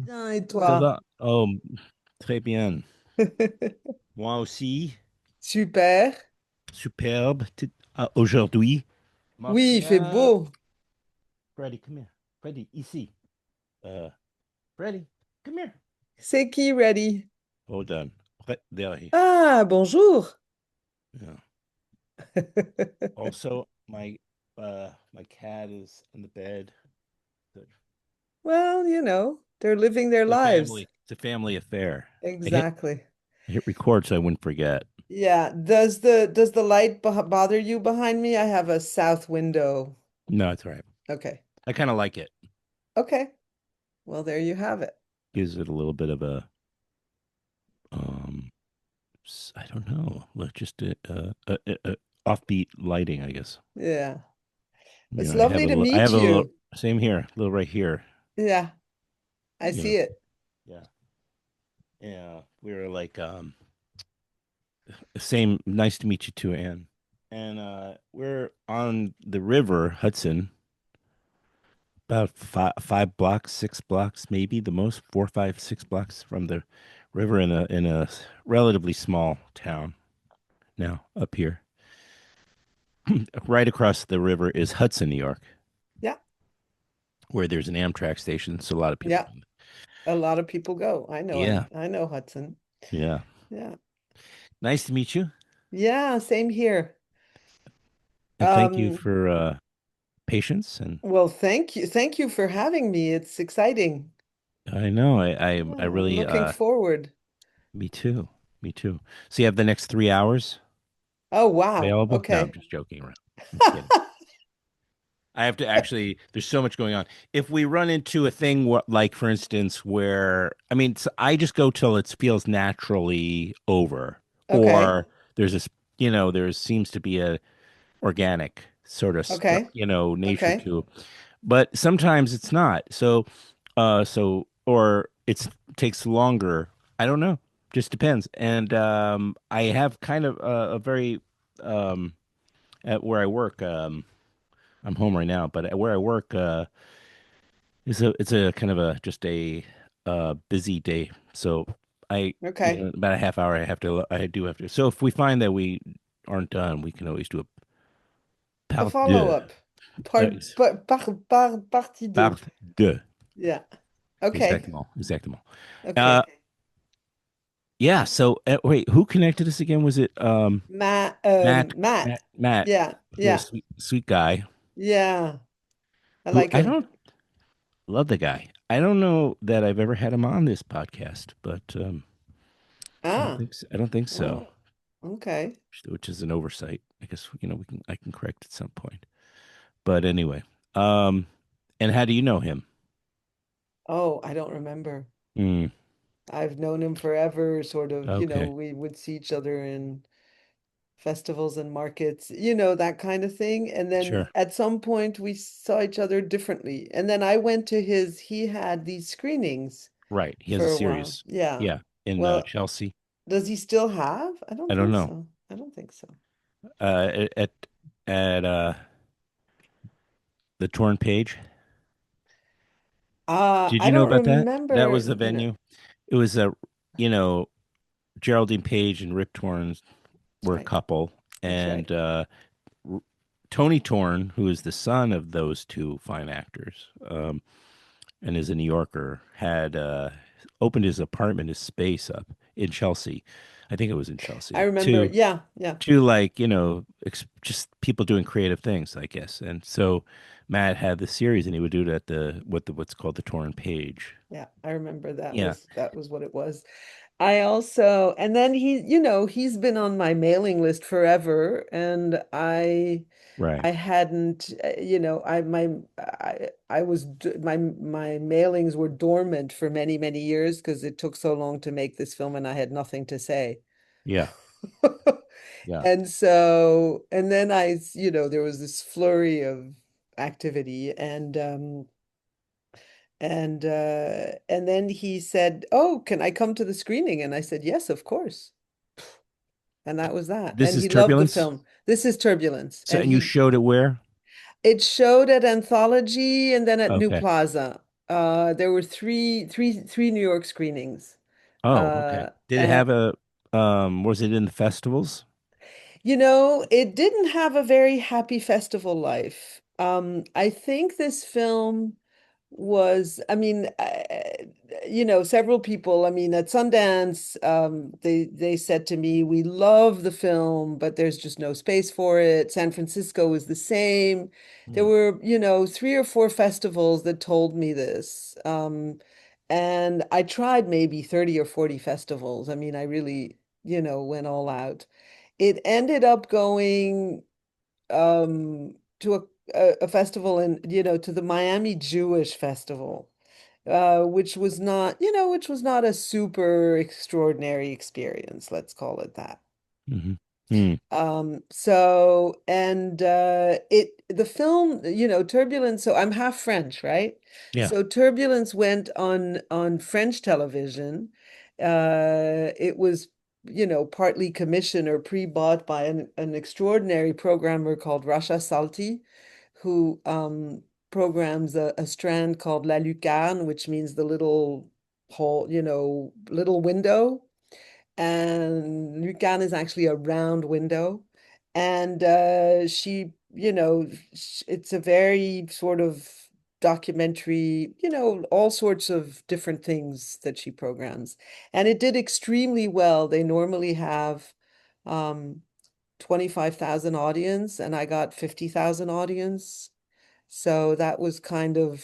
Bien, et Ça toi? va? Oh, très bien. Moi aussi, Super. superbe. Aujourd'hui, Oui, il fait Montréal. beau. Freddy, come here. Freddy, ici. Uh, Freddy, come here. C'est qui, ready? Hold on. There he. Ah, bonjour. Yeah. Also, my cat is in the bed. It's Well, they're living their a lives. family. It's a family affair. Exactly. I hit record so I wouldn't forget. Yeah. Does the light bother you behind me? I have a south window. No, it's all right. Okay. I kind of like it. Okay. Well, there you have it. Gives it a little bit of a um I don't know, like just a offbeat lighting, I guess. Yeah. You It's know, I have lovely a to little, I meet have a little, you. same here, a little right here. Yeah, I You know, see it. yeah, yeah. We were like, same. Nice to meet you too, Anne. And we're on the river Hudson, about five blocks, 6 blocks, maybe the most, 4, 5, 6 blocks from the river in a relatively small town now up here. Right across the river is Hudson, New York, Yeah. where there's an Amtrak station, so a lot of people Yeah. go. A lot of people go. I know it. Yeah, I know Hudson. yeah. Yeah. Nice to meet you, Yeah, same here. and thank you Um, for patience. And well, thank you. Thank you for having me. It's exciting. I know I Yeah, I'm really looking forward. me too, me too. So you have the next 3 hours Oh, wow. available? No, I'm Okay. just joking around. I'm kidding. I have to actually. There's so much going on. If we run into a thing, like for instance, where I mean, I just go till it feels naturally over, Okay. or there's this, there seems to be a organic sort of, Okay. nature Okay. to, but sometimes it's not. Or takes longer. I don't know. Just depends. And I have kind of a very at where I work. I'm home right now, but at where I work, it's a kind of a just a busy day. So Okay. about a half hour. I do have to. So if we find that we aren't done, we can always do a A part deux. follow-up. Uh, Partie 2. Part deux. Yeah. Okay. Exactement. Exactement. Okay. Uh, yeah. So wait, who connected us again? Was it Matt? Matt. Matt. Yeah. Yeah, Yeah. sweet guy. Yeah. I Who like I him. don't love the guy. I don't know that I've ever had him on this podcast, but Ah. I don't think so. Oh, okay. Which is an oversight. I guess I can correct at some point. But anyway, um, and how do you know him? Oh, I don't remember. Mm, I've known him forever, sort of, okay, we would see each other in festivals and markets, that kind of thing. And then sure, at some point we saw each other differently. And then I went to he had these screenings right. He has a for a while. series. Yeah. Yeah, in Well, Chelsea. does he still have? I don't I don't think know. so. I don't think so. At the Torn Page. Did I you know don't about that? That remember. was the venue. It was you know, Geraldine Page and Rip Torn That's were a right. couple, That's and right. Tony Torn, who is the son of those two fine actors, and is a New Yorker, had opened his apartment, his space up in Chelsea. I think it was in I Chelsea remember. to Yeah, yeah, like just people doing creative things, I guess. And so Matt had the series, and he would do it at what's called the Torn Page. yeah. I remember Yeah, that was what it was. I also, and then he's been on my mailing list forever, and right. I hadn't, I was my mailings were dormant for many, many years because it took so long to make this film, and I had nothing to say. Yeah, yeah. And so, and then there was this flurry of activity, And then he said, "Oh, can I come to the screening?" And I said, "Yes, of course." And that was that. This And is he loved the Turbulence. film. This is Turbulence. So, And and you he showed it where? it showed at Anthology and then at New Okay. Plaza. There were three New York screenings. Oh, okay. Uh, Did it and have a was it in the festivals? It didn't have a very happy festival life. I think this film several people, at Sundance, they said to me, "We love the film, but there's just no space for it." San Francisco was the same. There Hmm. were, three or four festivals that told me this. And I tried maybe 30 or 40 festivals. I really, went all out. It ended up going to a festival to the Miami Jewish Festival, which was not a super extraordinary experience, let's call it that. Hmm. Hmm. So and it the film, Turbulence, so I'm half French, right? Yeah. So Turbulence went on French television. It was, partly commissioned or pre-bought by an extraordinary programmer called Rasha Salti, who programs a strand called La Lucarne, which means the little hole, little window. And Lucan is actually a round window. And it's a very sort of documentary, all sorts of different things that she programs. And it did extremely well. They normally have um, 25,000 audience, and I got 50,000 audience. So that was kind of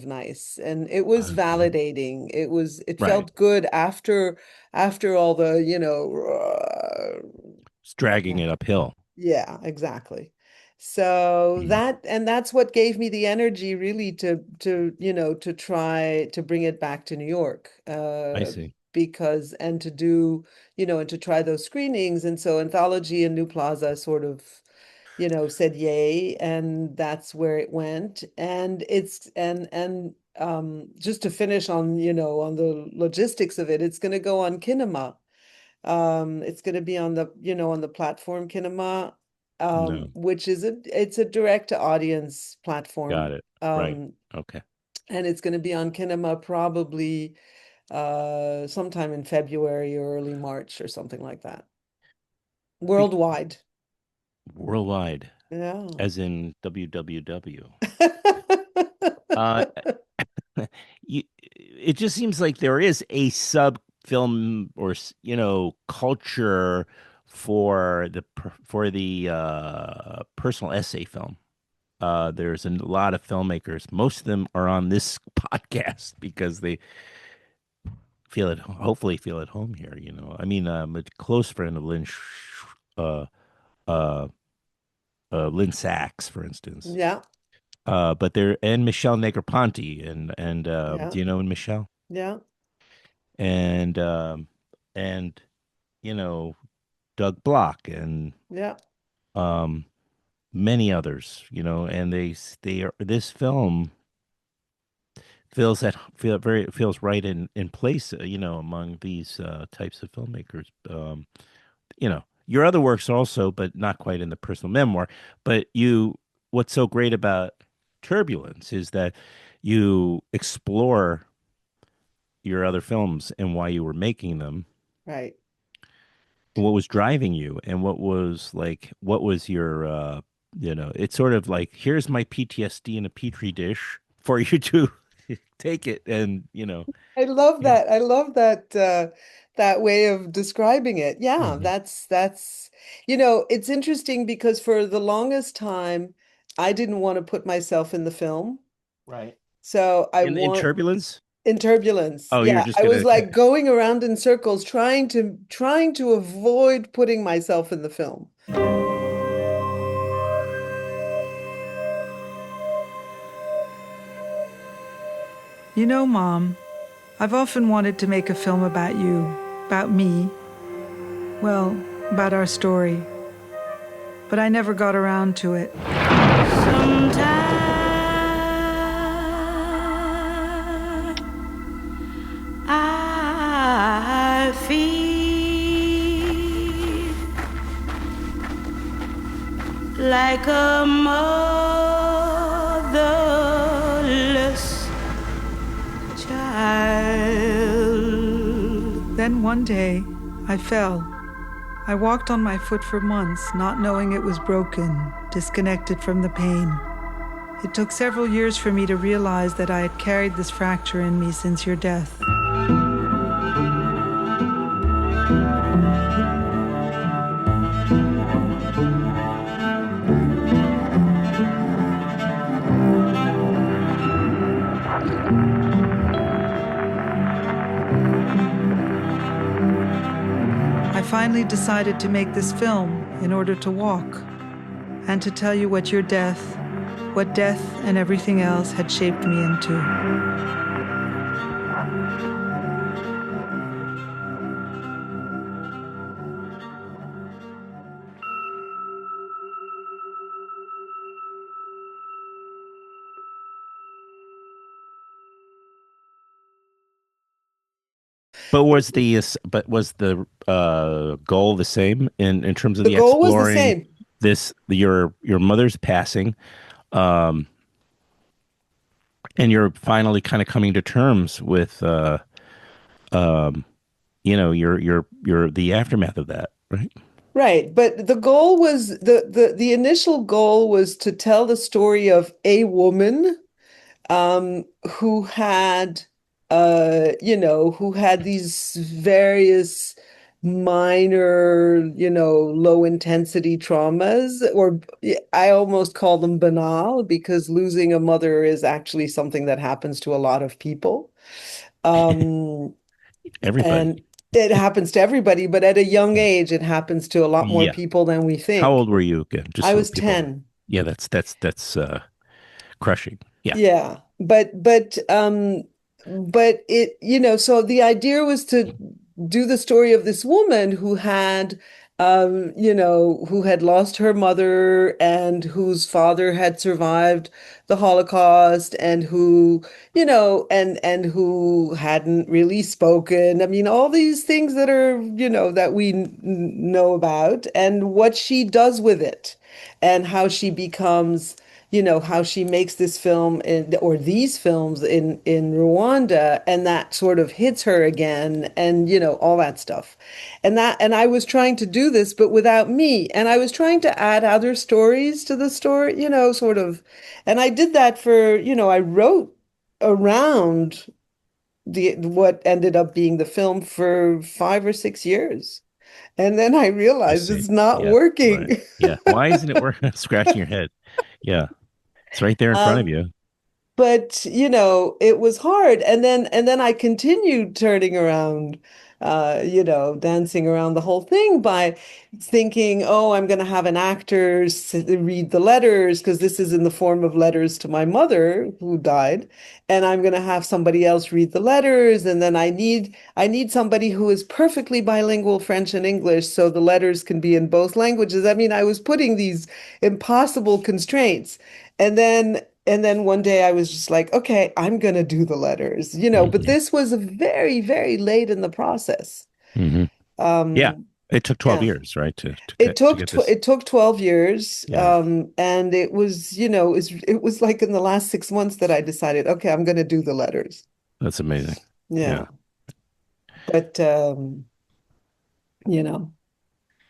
nice. And it was Okay. validating. It Right. felt good after all the, It's dragging it uphill. yeah, exactly. So Hmm. that's what gave me the energy really to try to bring it back to New York. I see. Because and to do, and to try those screenings. And so Anthology and New Plaza sort of, said yay, and that's where it went. And it's and just to finish on, on the logistics of it, it's going to go on Kinema. It's going to be on the platform Kinema, No. it's a direct to audience Got platform. it. Right. Um, Okay. and it's going to be on Kinema probably sometime in February or early March or something like that. Be Worldwide. worldwide, Yeah. as in WWW. Uh, it just seems like there is a sub film or culture for the personal essay film. There's a lot of filmmakers. Most of them are on this podcast because they hopefully feel at home here. I mean, I'm a close friend of uh, uh, Lynn Sachs, for instance. Yeah. But there and Michelle Negroponte and Yeah. do you know Michelle? Yeah. And and you know Doug Block and Yeah. um many others, and they are this film feels right in place, among these types of filmmakers. Your other works also, but not quite in the personal memoir. But what's so great about Turbulence is that you explore your other films and why you were making them, Right. what was driving you, and what was your it's sort of like, here's my PTSD in a petri dish for you to take it and I love yeah. that. I love that way of describing it. Yeah, Hmm. that's it's interesting because for the longest time I didn't want to put myself in the film. Right. So I In want Turbulence. in Turbulence. Oh, you're Yeah, just I was gonna like going around in circles trying to avoid putting myself in the film. You know, Mom, I've often wanted to make a film about you, about me, well, about our story, but I never got around to it. Sometimes like a motherless child. Then one day, I fell. I walked on my foot for months, not knowing it was broken, disconnected from the pain. It took several years for me to realize that I had carried this fracture in me since your death. I finally decided to make this film in order to walk and to tell you what death and everything else had shaped me into. Was the goal the same in terms of The the goal was the exploring same. this your mother's passing, um, and you're finally kind of coming to terms with um, your the aftermath of that, right? Right, but the goal was the initial goal was to tell the story of a woman who had who had these various minor, low intensity traumas, or I almost call them banal because losing a mother is actually something that happens to a lot of people. Um, Everybody. and it happens to everybody, but at a young age, it happens to a lot more Yeah. people than we How think. old were you again? Just I so was people. 10. Yeah, that's crushing. Yeah. Yeah, but it, so the idea was to do the story of this woman who had who had lost her mother and whose father had survived the Holocaust and who, and who hadn't really spoken. I mean, all these things that are, that we know about and what she does with it and how she becomes how she makes this film or these films in Rwanda, and that sort of hits her again, and all that stuff. And I was trying to do this, but without me. And I was trying to add other stories to the story, sort of. And I did that for, I wrote around the what ended up being the film for 5 or 6 years. And then I I realized see. it's not Yeah. Right. working. Yeah. Why isn't it working? Scratching your head. Yeah. It's right there in front of Um, you. but it was hard, and then I continued turning around, dancing around the whole thing by thinking, oh, I'm going to have an actor read the letters because this is in the form of letters to my mother who died, and I'm going to have somebody else read the letters, and then I need somebody who is perfectly bilingual, French and English, so the letters can be in both languages. I mean, I was putting these impossible constraints. And then one day I was just like, okay, I'm gonna do the letters, but Hmm. this was very, very late in the process. Hmm. Yeah. Um, It took 12 yeah. years, right, It to took get tw this. it took 12 years. Yeah. And it was, it was like in the last 6 months that I decided, okay, I'm gonna do the letters. That's amazing. Yeah. Yeah. But you know.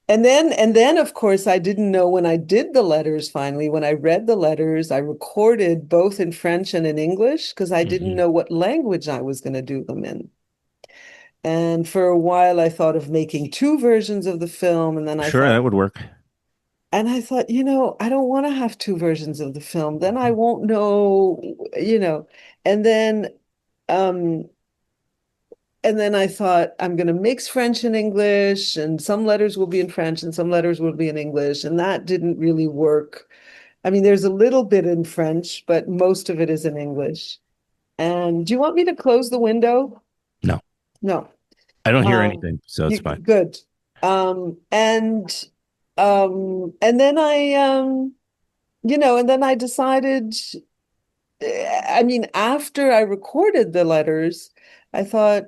And then of course I didn't know when I did the letters finally, when I read the letters, I recorded both in French and in English because I didn't Hmm. know what language I was going to do them in. And for a while I thought of making two versions of the film, and then I Sure, thought that would work. I don't want to have two versions of the film. Then I won't know, you know. And then um and then I thought, I'm going to mix French and English, and some letters will be in French and some letters will be in English. And that didn't really work. I mean, there's a little bit in French, but most of it is in English. And do you want me to close the window? No, No. I don't hear Um, anything, so it's you fine. good. And then I decided, I mean, after I recorded the letters, I thought,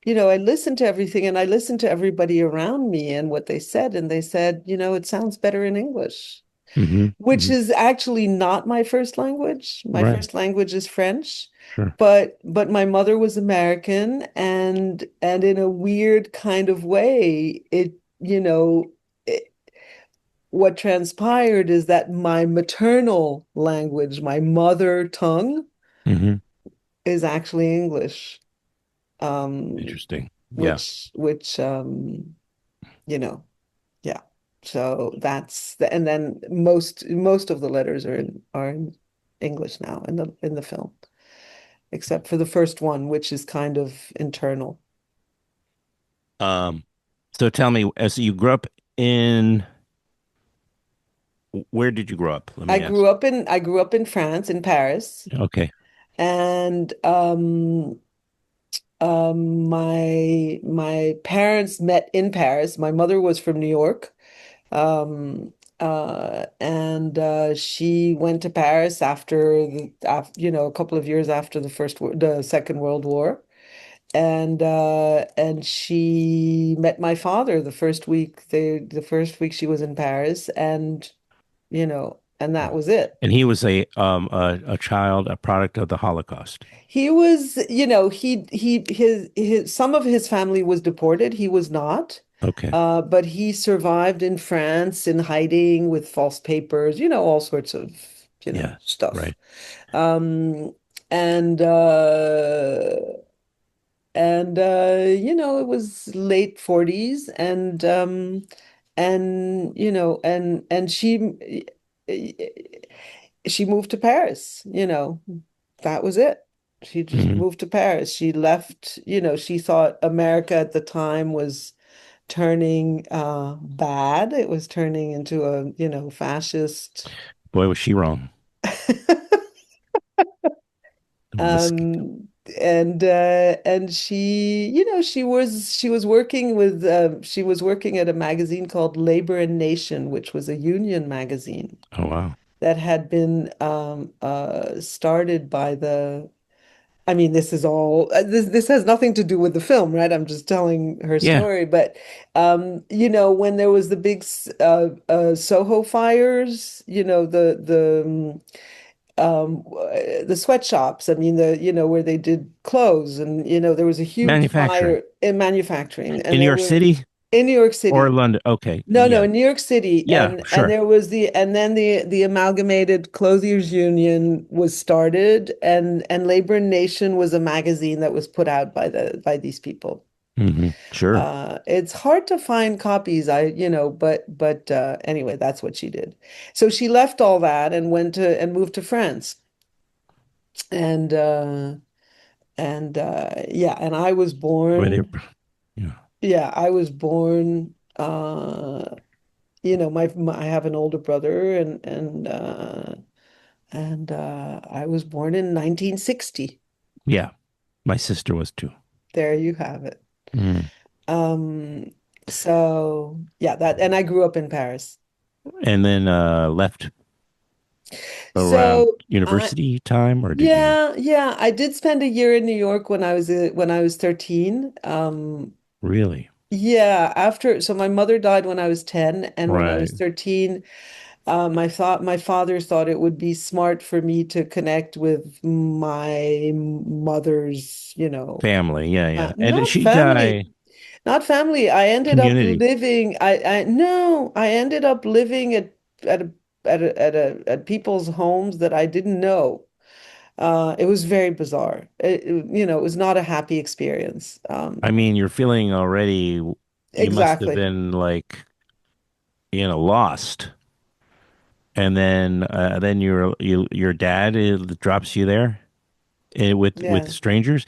I listened to everything and I listened to everybody around me and what they said. And they said, it sounds better in English. Hmm. which Hmm. is actually not my first language. My Right. first language is French, Sure. but my mother was American, and in a weird kind of way, it, what transpired is that my maternal language, my mother tongue, Hmm. is actually English. Um, Interesting. Yeah. which you know, yeah. So and then most of the letters are in English now in the film, except for the first one, which is kind of internal. Um, so tell me, as you grew up in, where did you grow up? Let me ask. I grew up in France, in Paris, Okay. and my parents met in Paris. My mother was from New York. And she went to Paris a couple of years after the Second World War, and she met my father the first week she was in Paris, and that was it. And he was a child, a product of the Holocaust. He was, his some of his family was deported. He was not. Okay. But he survived in France in hiding with false papers, all sorts of, Yeah. stuff. Right. Um, and it was late 40s, and she moved to Paris, that was it. She just Hmm. moved to Paris. She left, she thought America at the time was turning bad. It was turning into a, fascist. Boy, was she wrong. Um, and she was working at a magazine called Labor and Nation, which was a union magazine Oh, wow. that had been started by the I mean, this is all this has nothing to do with the film, right? I'm just telling her Yeah. story. But when there was the big Soho fires, the sweatshops. I mean, where they did clothes, and there was a huge Manufacturing fire in manufacturing, in and New there York was City in New York or City. London. Okay. No, no, Yeah. in New York City, Yeah. and Sure. there was the Amalgamated Clothiers Union was started, and Labor Nation was a magazine that was put out by these people. Hmm. Sure. It's hard to find copies, but anyway, that's what she did. So she left all that and moved to France, and yeah, and I was Where they, born. yeah. Yeah, I was born. I have an older brother, and I was born in 1960. Yeah. My sister was too. There you have it. Mm. Um, so yeah, and I grew up in Paris. And then left around So I university time, or did you yeah, I did spend a year in New York when I was 13. really? Yeah, so my mother died when I was 10, and when I was Right. 13, my father thought it would be smart for me to connect with my mother's, Family. Yeah. Yeah. And did not she family, die? not family. I ended up Community. living, I no, I ended up living at a, at people's homes that I didn't know. It was very bizarre. It was not a happy experience. I mean, you're feeling already, you must have Exactly. been like, lost. And then your dad drops you there with Yeah. strangers,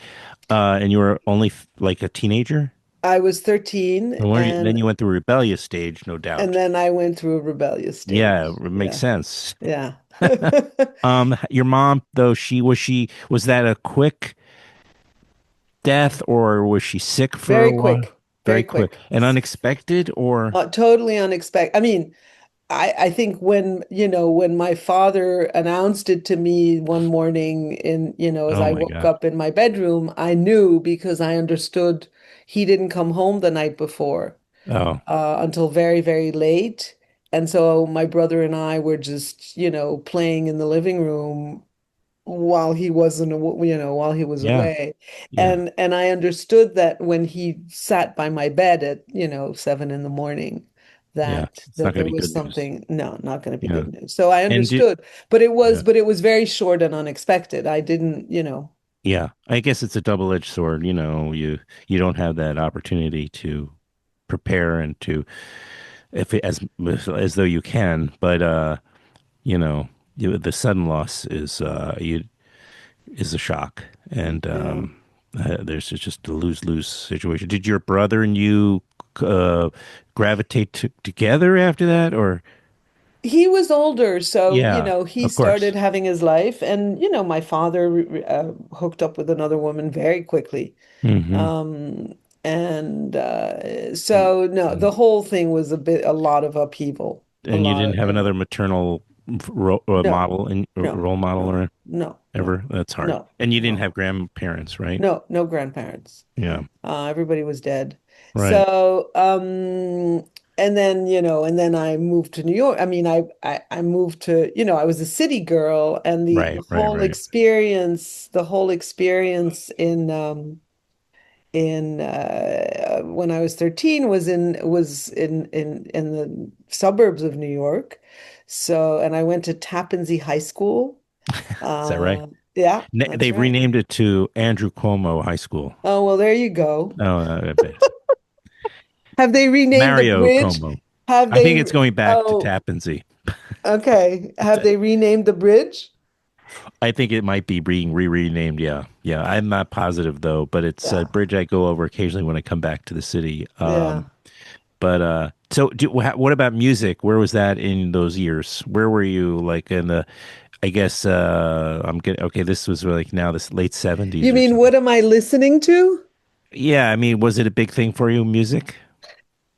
and you were only like a teenager. I was 13, And then and you went through rebellious stage, no and doubt. then I went through a rebellious Yeah, stage. it makes Yeah. sense. Yeah. Your mom though, was that a quick death, or was she sick for a Very while? quick. Very Very quick quick. and unexpected, or Totally unexpected. I mean, I think when my father announced it to me one morning as oh I my woke God. up in my bedroom, I knew because I understood he didn't come home the night before Oh, until very, very late. And so my brother and I were just, playing in the living room while he wasn't, while he was Yeah. away. Yeah. And I understood that when he sat by my bed at, 7 in the morning, Yeah. that It's not that going there to be was good news. something, no, not going to be Yeah. good news. So I And did, understood, but it was, yeah. but it was very short and unexpected. I didn't, Yeah. I guess it's a double-edged sword. You don't have that opportunity to prepare and to, if it, as though you can, but the sudden loss is a shock, and yeah. there's just a lose-lose situation. Did your brother and you uh, gravitate together after that, or He was older, so yeah, he of course. started having his life, and my father hooked up with another woman very quickly. Hmm. Um, and so no, the And whole thing was a lot of upheaval, a you lot didn't of, have another maternal no, model and no, role model no, or no, no, ever. That's hard. no, And you didn't have no, grandparents, right? no, no grandparents. Yeah, Everybody was dead. right, So, and then I moved to New York. I mean, I moved to, I was a city girl, and the right, right, whole right. experience, in when I was 13 was in the suburbs of New York. So, and I went to Tappan Zee High School. Is that right? Yeah, that's They've right. renamed it to Andrew Cuomo High School. Oh, well, there you go. Oh, I bet. Have they renamed the Mario bridge? Como. Have I think they? it's going back to Oh, Tappan Zee. okay. Have they renamed the bridge? I think it might be being renamed. Yeah, yeah. I'm not positive though, but it's a Yeah, bridge I go over occasionally when I come back to the city. yeah. But so what about music? Where was that in those years? Where were you like in the? I guess I'm getting okay. This was like now this late '70s You or mean something. what am I listening to? Yeah, I mean, was it a big thing for you, music?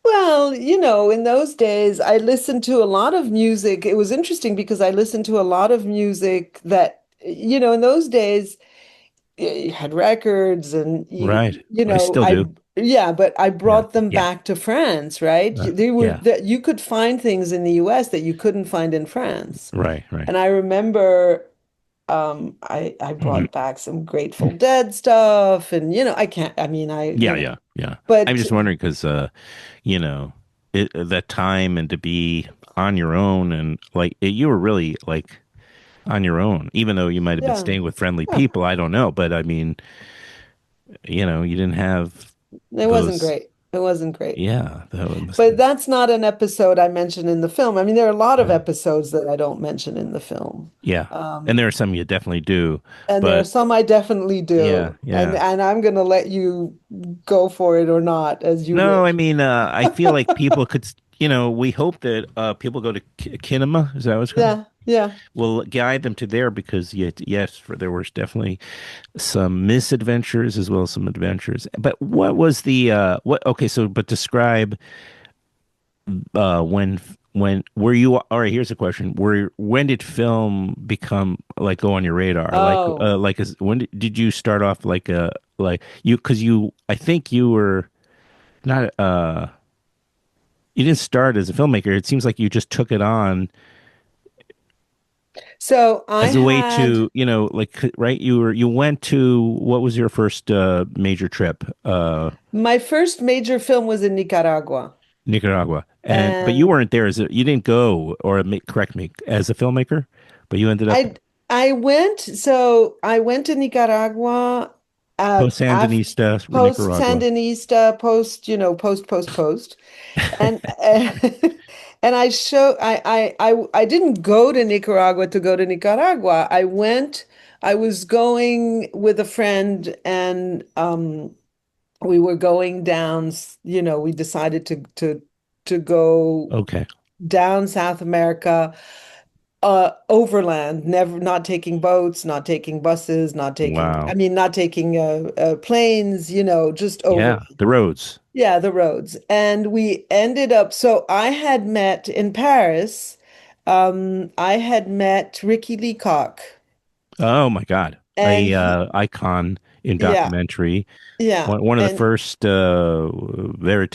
Well, in those days, I listened to a lot of music. It was interesting because I listened to a lot of music that, in those days, you had records and Right. I still do. yeah, but I Yeah. brought them Yeah. back to France, right? They were Yeah. that you could find things in the US that you couldn't find in France. Right. Right. And I remember I Mhm. brought back some Grateful Dead stuff, and I can't, I mean, Yeah. Yeah. Yeah. I'm but just wondering because you know, that time and to be on your own and like you were really like on your own, even though you might have been yeah, staying with friendly yeah, people. I don't know, but I mean, you didn't have it wasn't those. great. It wasn't great. Yeah, that must have But been. that's not an episode I mentioned in the film. I mean, there are a lot of Yeah, episodes that I don't mention in the film. yeah, and Um, there are some you definitely do, and there are but some I definitely yeah, do. And yeah. and I'm gonna let you go for it or not as you No, I wish. mean, I feel like people could. We hope that people go to Kinema. Is that what it's called? Yeah, yeah. We'll guide them to there because yet, yes, there was definitely some misadventures as well as some adventures. But what was the what? Okay, so but describe when were you? All right, here's a question: when did film become like go on your radar? Oh. When did you start off like you? Because I think you were not you didn't start as a filmmaker. It seems like you just took it on So I as a way had to like right. You went to what was your first major trip? my first major film was in Nicaragua. Nicaragua, but you And weren't there you didn't go or correct me as a filmmaker, but you ended up I went to Nicaragua post after Sandinista post Nicaragua. Sandinista, post. And and I didn't go to Nicaragua to go to Nicaragua. I was going with a friend, and we were going down, we decided to go Okay, down South America, overland, never not taking boats, not taking buses, wow, not taking planes, just yeah, overland. the roads. Yeah, the roads. And we ended up, so I had met in Paris, I had met Ricky Leacock. Oh my God, And a he, icon in yeah, documentary. yeah, One of the and first verite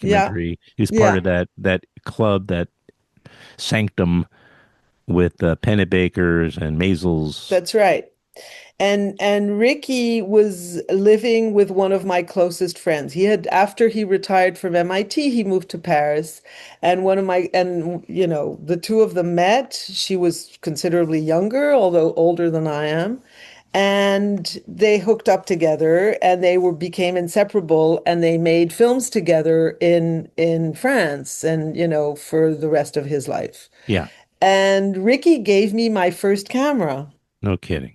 yeah, documentary. He was part yeah, of that club that sanctum with Pennebakers and Maisels. That's right. And Ricky was living with one of my closest friends. He had, after he retired from MIT, he moved to Paris. And the two of them met. She was considerably younger, although older than I am. And they hooked up together and they were became inseparable and they made films together in France and, for the rest of his life. Yeah, And Ricky gave me my first camera. no kidding.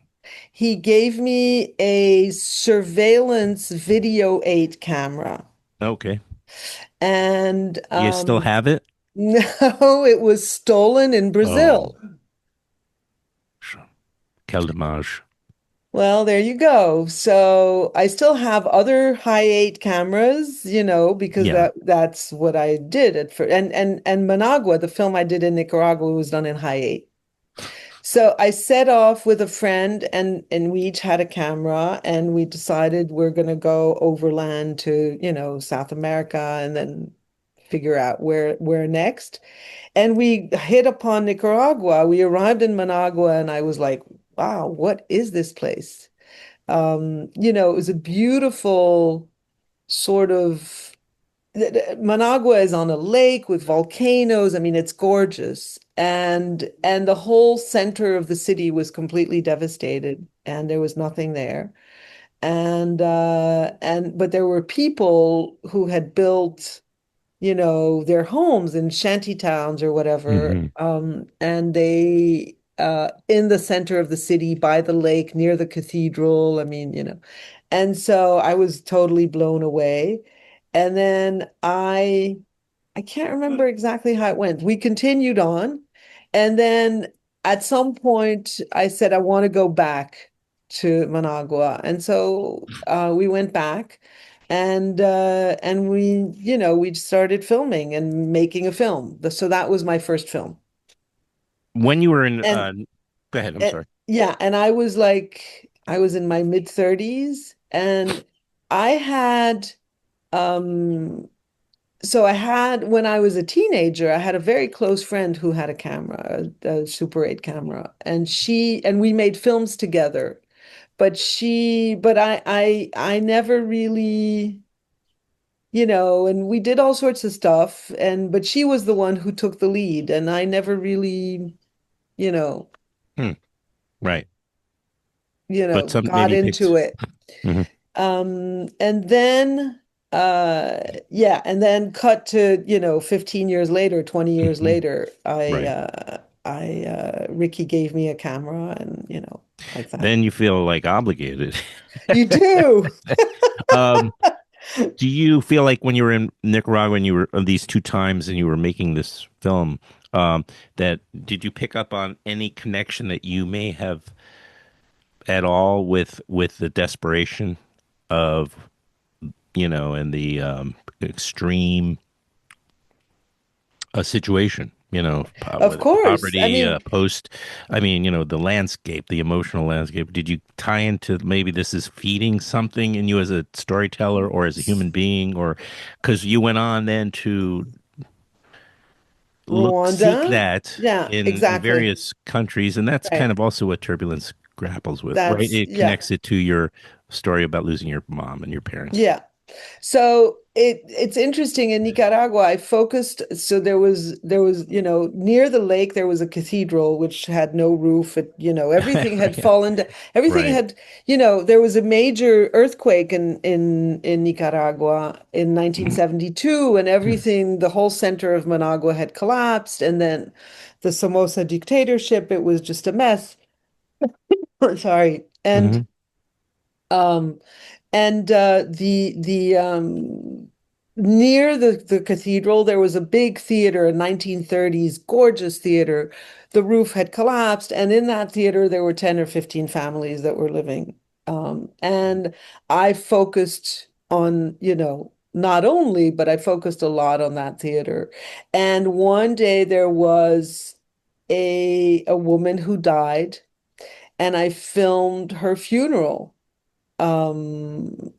He gave me a surveillance video 8 camera. Okay. And You still have it? no, it was stolen in Oh, Brazil. quel dommage. Well, there you go. So I still have other high 8 cameras, because Yeah. that's what I did at first. And Managua, the film I did in Nicaragua, was done in high 8. So I set off with a friend and we each had a camera and we decided we're going to go overland to, South America and then figure out where next. And we hit upon Nicaragua. We arrived in Managua and I was like, wow, what is this place? It was a beautiful sort of Managua is on a lake with volcanoes. I mean, it's gorgeous. And the whole center of the city was completely devastated and there was nothing there. But there were people who had built, their homes in shanty towns or whatever. Hmm. And they in the center of the city by the lake near the cathedral. I mean, And so I was totally blown away. And then I can't remember exactly how it went. We continued on, and then at some point I said I want to go back to Managua, and so we went back, and we started filming and making a film. So that was my first film, When you were in, and, go ahead. I'm and sorry. yeah, and I was in my mid 30s, and I had. Um, So when I was a teenager, I had a very close friend who had a camera, a Super 8 camera, and we made films together. But I never really, and we did all sorts of stuff, but she was the one who took the lead, and I never really, you know, Hmm. Right. But some got maybe picked. into it. Mhm. And then and then cut to, 15 years later, 20 years Mhm. later, Right. Ricky gave me a camera and, like that. Then you feel like obligated. You do. Um, do you feel like when you were in Nicaragua and you were these two times and you were making this film, that did you pick up on any connection that you may have at all with the desperation of, and the extreme situation, Of whether course. I poverty, mean, post, I mean, the landscape, the emotional landscape. Did you tie into maybe this is feeding something in you as a storyteller or as a human being, or because you went on then to seek Rwanda. that Yeah, in exactly. various countries, and that's kind Right. of also what Turbulence grapples with, right? It Yeah. connects it to your story about losing your mom and your parents. Yeah. So it's interesting in Nicaragua. I focused. So there was near the lake there was a cathedral which had no roof. Everything had Yeah, fallen. Everything right. had there was a major earthquake in Nicaragua in Mhm. 1972, and everything the whole center of Managua had collapsed, and then the Somoza dictatorship. It was just a mess. Sorry, Mhm. um. The near the cathedral there was a big theater, a 1930s gorgeous theater. The roof had collapsed, and in that theater there were 10 or 15 families that were living. And I focused on, not only, but I focused a lot on that theater. And one day there was a woman who died, and I filmed her funeral.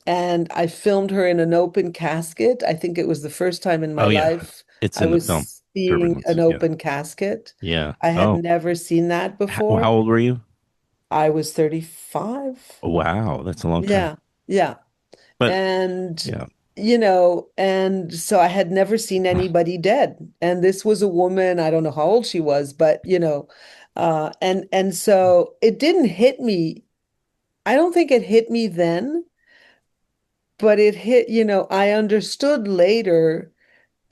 And I filmed her in an open casket. I think it was the first time in my Oh yeah. life. It's I in the film was seeing Turbulence. an Yeah. open casket. Yeah. I had Oh, never seen that how before. old were you? I was 35. Oh, wow, that's a long time. Yeah, yeah. But And, yeah, and so I had never seen anybody dead. And this was a woman, I don't know how old she was, but and so it didn't hit me. I don't think it hit me then, but it hit, I understood later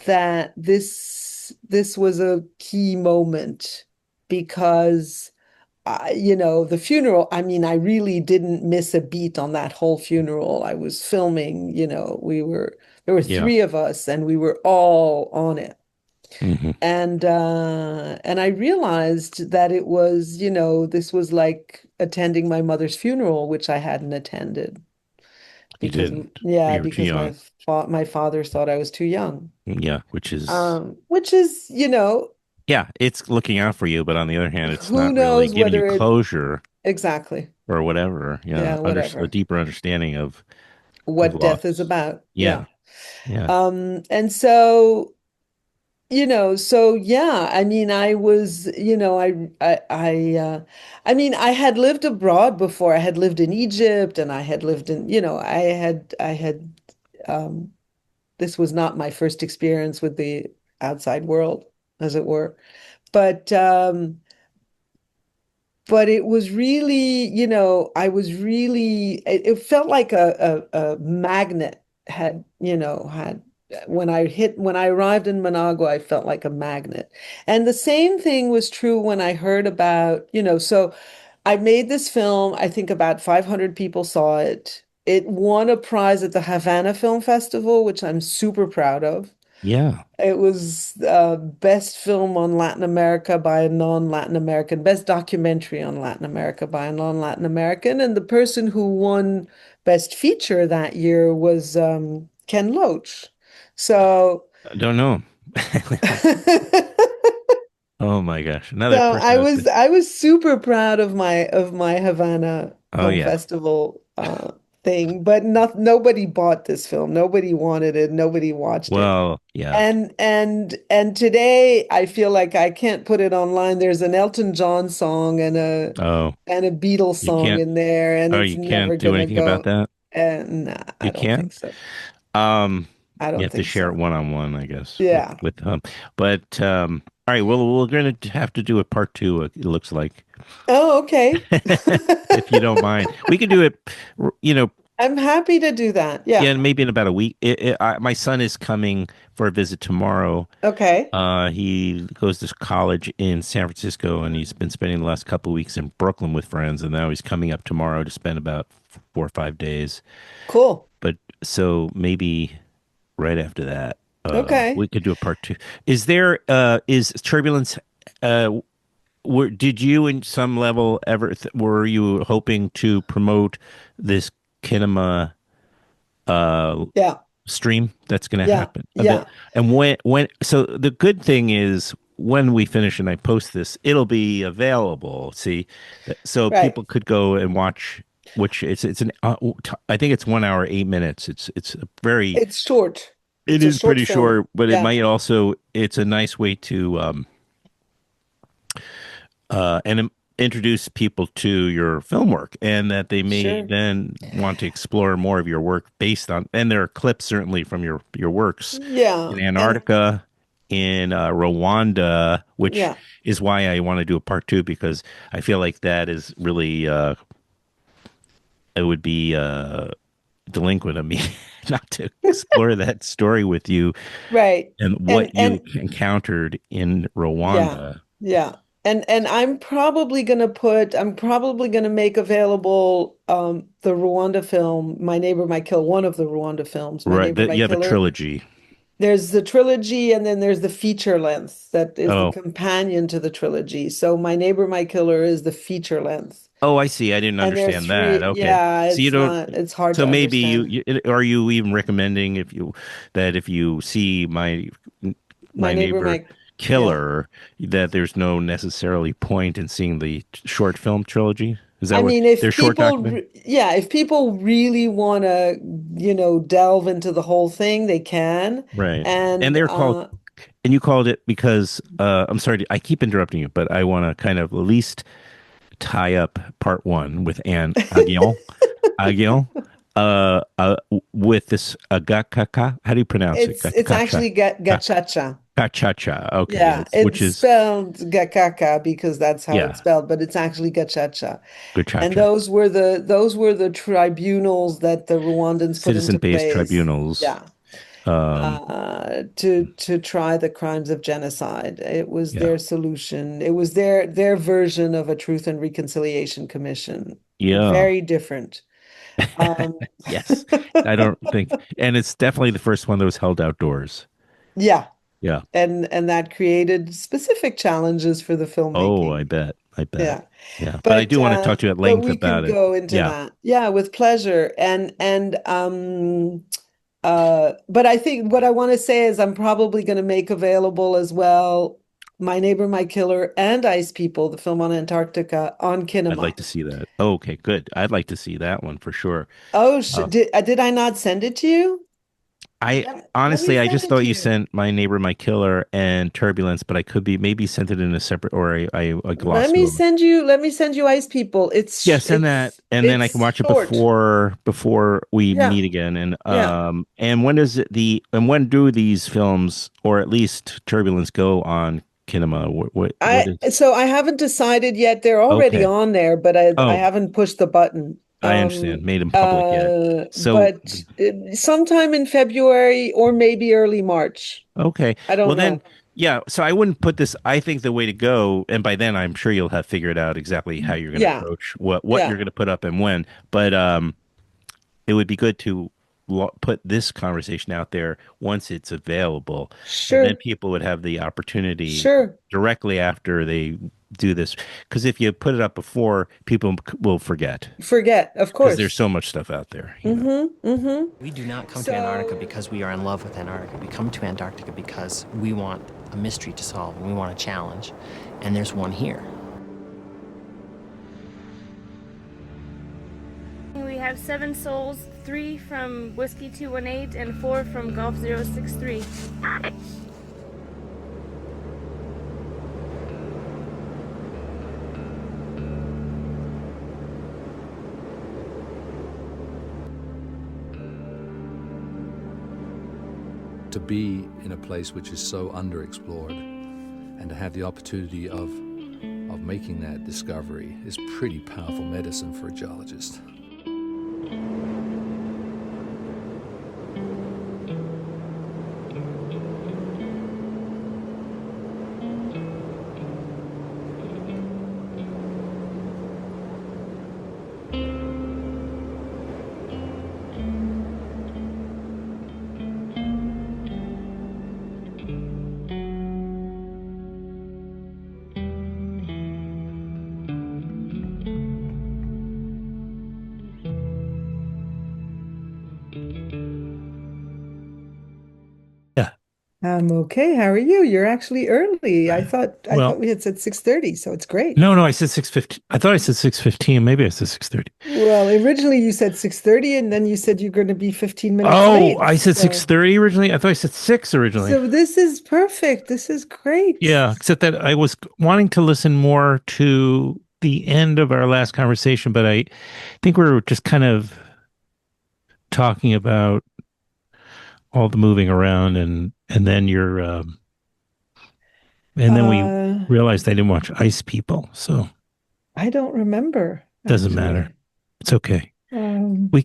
that this was a key moment because the funeral, I mean, I really didn't miss a beat on that whole funeral. I was filming, there were yeah. three of us and we were all on it. Hmm. And I realized that it was, this was like attending my mother's funeral, which I hadn't attended You because, didn't. yeah, You were too because young. my father thought I was too young. Yeah, which is Which is, yeah, it's looking out for you, but on the other hand, it's who not really knows giving you whether it closure exactly, or whatever. Yeah, yeah, a whatever, deeper understanding of what death is loss. about. Yeah, Yeah. yeah, And so, so yeah, I mean, I was, I mean, I had lived abroad before. I had lived in Egypt and I had lived in, um, this was not my first experience with the outside world, as it were. But, but it was really, I was really, it felt like a magnet had when I arrived in Managua, I felt like a magnet. And the same thing was true when I heard about, so I made this film. I think about 500 people saw it. It won a prize at the Havana Film Festival, which I'm super proud of. yeah. It was best film on Latin America by a non-Latin American, best documentary on Latin America by a non-Latin American. And the person who won best feature that year was Ken Loach. So, I don't know. so Oh my gosh, another person I who's was been. I was super proud of my Havana Oh Film yeah. Festival thing, but nobody bought this film. Nobody wanted it. Nobody watched it. Well, yeah. And today I feel like I can't put it online. There's an Elton John song Oh, and a Beatles you song can't. in there, and Oh, it's you never can't do gonna anything about go. that. And nah, I You don't can't. think so. Um, I you don't have to think share it so. one on one, I guess, Yeah. with but all right, well we're gonna have to do a part two, it looks like. Oh, okay. If you don't mind. We can do it, you know, I'm happy to do that. Yeah. yeah, maybe in about a week. My son is coming for a visit tomorrow. Okay. He goes to college in San Francisco, and he's been spending the last couple of weeks in Brooklyn with friends, and now he's coming up tomorrow to spend about 4 or 5 days. Cool. But so maybe right after that, Okay. we could do a part two. Is Turbulence, uh, did you in some level ever, were you hoping to promote this kinema, uh, Yeah. stream that's going to Yeah. happen? Yeah. And so the good thing is when we finish and I post this, it'll be available. See, so Right. people could go and watch. Which it's an I think it's 1 hour 8 minutes. It's a very, It's short. it It's a is short pretty film. short, but it Yeah. might also, it's a nice way to and introduce people to your film work, and that they may Sure. then want to explore more of your work based on, and there are clips certainly from your works Yeah. in And Antarctica, in Rwanda, which yeah. is why I want to do a part two, because I feel like that is really it would be delinquent of me not to explore that story with you Right. and And what you and encountered in yeah. Rwanda. Yeah. And I'm probably gonna make available the Rwanda film, My Neighbor Might Kill, one of the Rwanda films, My Right, Neighbor that Might you have a Killer. trilogy. There's the trilogy and then there's the feature length that is the Oh, companion to the trilogy. So My Neighbor My Killer is the feature length. oh, I see. I didn't And there's understand that. three, Okay. yeah, So you don't, it's hard so to maybe understand. are you even recommending, if you see My my Neighbor neighbor My, yeah. killer, that there's no necessarily point in seeing the short film trilogy? Is that I what mean, they're, short documentary? yeah, if people really want to, delve into the whole thing, they can. Right. And And they're called And you called it because I'm sorry, I keep interrupting you, but I want to kind of at least tie up part one with Anne Aghion. Aghion. With this GACACA. How do you pronounce it? It's GACACA. actually gachacha. GACACA. Okay, Yeah, yes, which it's is spelled GACACA because that's how it's yeah, spelled, but it's actually gachacha. And GACACA. those were the tribunals that the Rwandans put into Citizen-based place. tribunals. Yeah. Um, To try the crimes of genocide. It was yeah, their solution. It was their version of a Truth and Reconciliation Commission. yeah. Very different. Um, Yes. I don't think, and it's definitely the first one that was held outdoors. yeah, Yeah. and that created specific challenges for the Oh, filmmaking. I bet. I bet. Yeah. Yeah. But I do want to talk to you at But length we can about it. go into Yeah. that. Yeah, with pleasure. But I think what I want to say is I'm probably going to make available as well My Neighbor, My Killer and Ice People, the film on Antarctica on I'd Kinema. like to see that. Oh, okay, good. I'd like to see that one for sure. Oh, Uh, did I not send it to you? I Let me honestly, I send just it thought to you you. sent My Neighbor, My Killer and Turbulence, but I could be maybe sent it in a separate, or I glossed over. Let me send you Ice People. Yeah, send that, and then I can It's watch it short. before we Yeah. meet again. Yeah. And when does and when do these films, or at least Turbulence, go on Kinema? What is? So I haven't decided yet. They're already Okay. on there, but I Oh, haven't pushed the button. I understand. Made them public yet. So But sometime in February or maybe early March. okay. I Well don't then, know. yeah. So I wouldn't put this. I think the way to go, and by then I'm sure you'll have figured out exactly how you're going to Yeah, approach what you're yeah, going to put up and when. But it would be good to put this conversation out there once it's available, and then sure, people would have the opportunity sure. directly after they do this. Because if you put it up before, people will forget Forget, of because there's course. so much stuff out there, you know. We do not come to Antarctica So, because we are in love with Antarctica. We come to Antarctica because we want a mystery to solve and we want a challenge. And there's one here. We have 7 souls, 3 from Whiskey 218 and 4 from Golf 063. To be in a place which is so underexplored and to have the opportunity of making that discovery is pretty powerful medicine for a geologist. Yeah. I'm okay. How are you? You're actually early. I thought Well, we had said 6:30, so it's great. no, I said 6:15. I thought I said 6:15. Maybe I said 6:30. Well, originally you said 6:30 and then you said you're going to be 15 minutes Oh, late. I said So 6:30 originally. I thought I said 6 originally. so this is perfect. This is great. Yeah, except that I was wanting to listen more to the end of our last conversation, but I think we were just kind of talking about all the moving around, and then and then we Uh, realized I didn't watch Ice People, so I don't remember doesn't matter. actually. It's okay. Um, We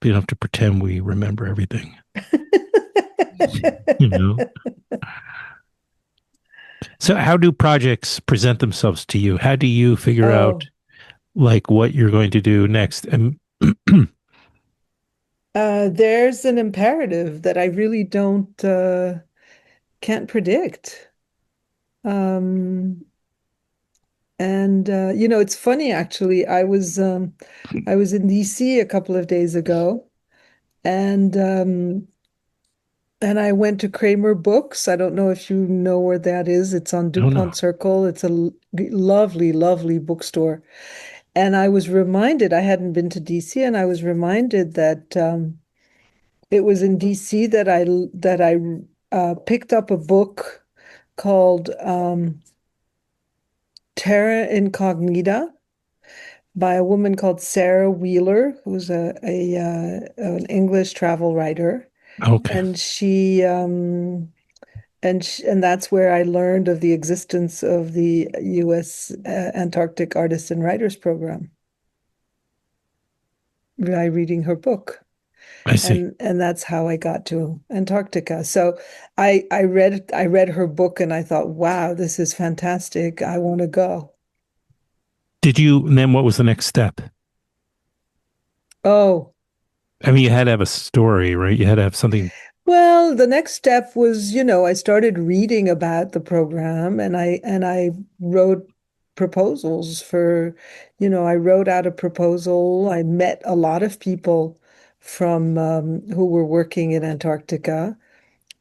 don't have to pretend we remember everything, you know. So how do projects present themselves to you? How do you figure out Oh, like what you're going to do next? And there's an imperative that I really don't can't predict. Um, and it's funny actually. I was in DC a couple of days ago, and I went to Kramer Books. I don't know if you know where that is. It's on oh no. DuPont Circle. It's a lovely, lovely bookstore. And I was reminded, I hadn't been to DC, and I was reminded that it was in DC that I picked up a book called Terra Incognita by a woman called Sarah Wheeler, who's an English travel writer, Okay. and and that's where I learned of the existence of the U.S. Antarctic Artists and Writers Program by reading her book. I see. And that's how I got to Antarctica. So I read her book and I thought, wow, this is fantastic. I want to go. And then what was the next step? Oh, I mean, you had to have a story, right? You had to have something. well, the next step was, I started reading about the program and I wrote proposals for, I wrote out a proposal. I met a lot of people from who were working in Antarctica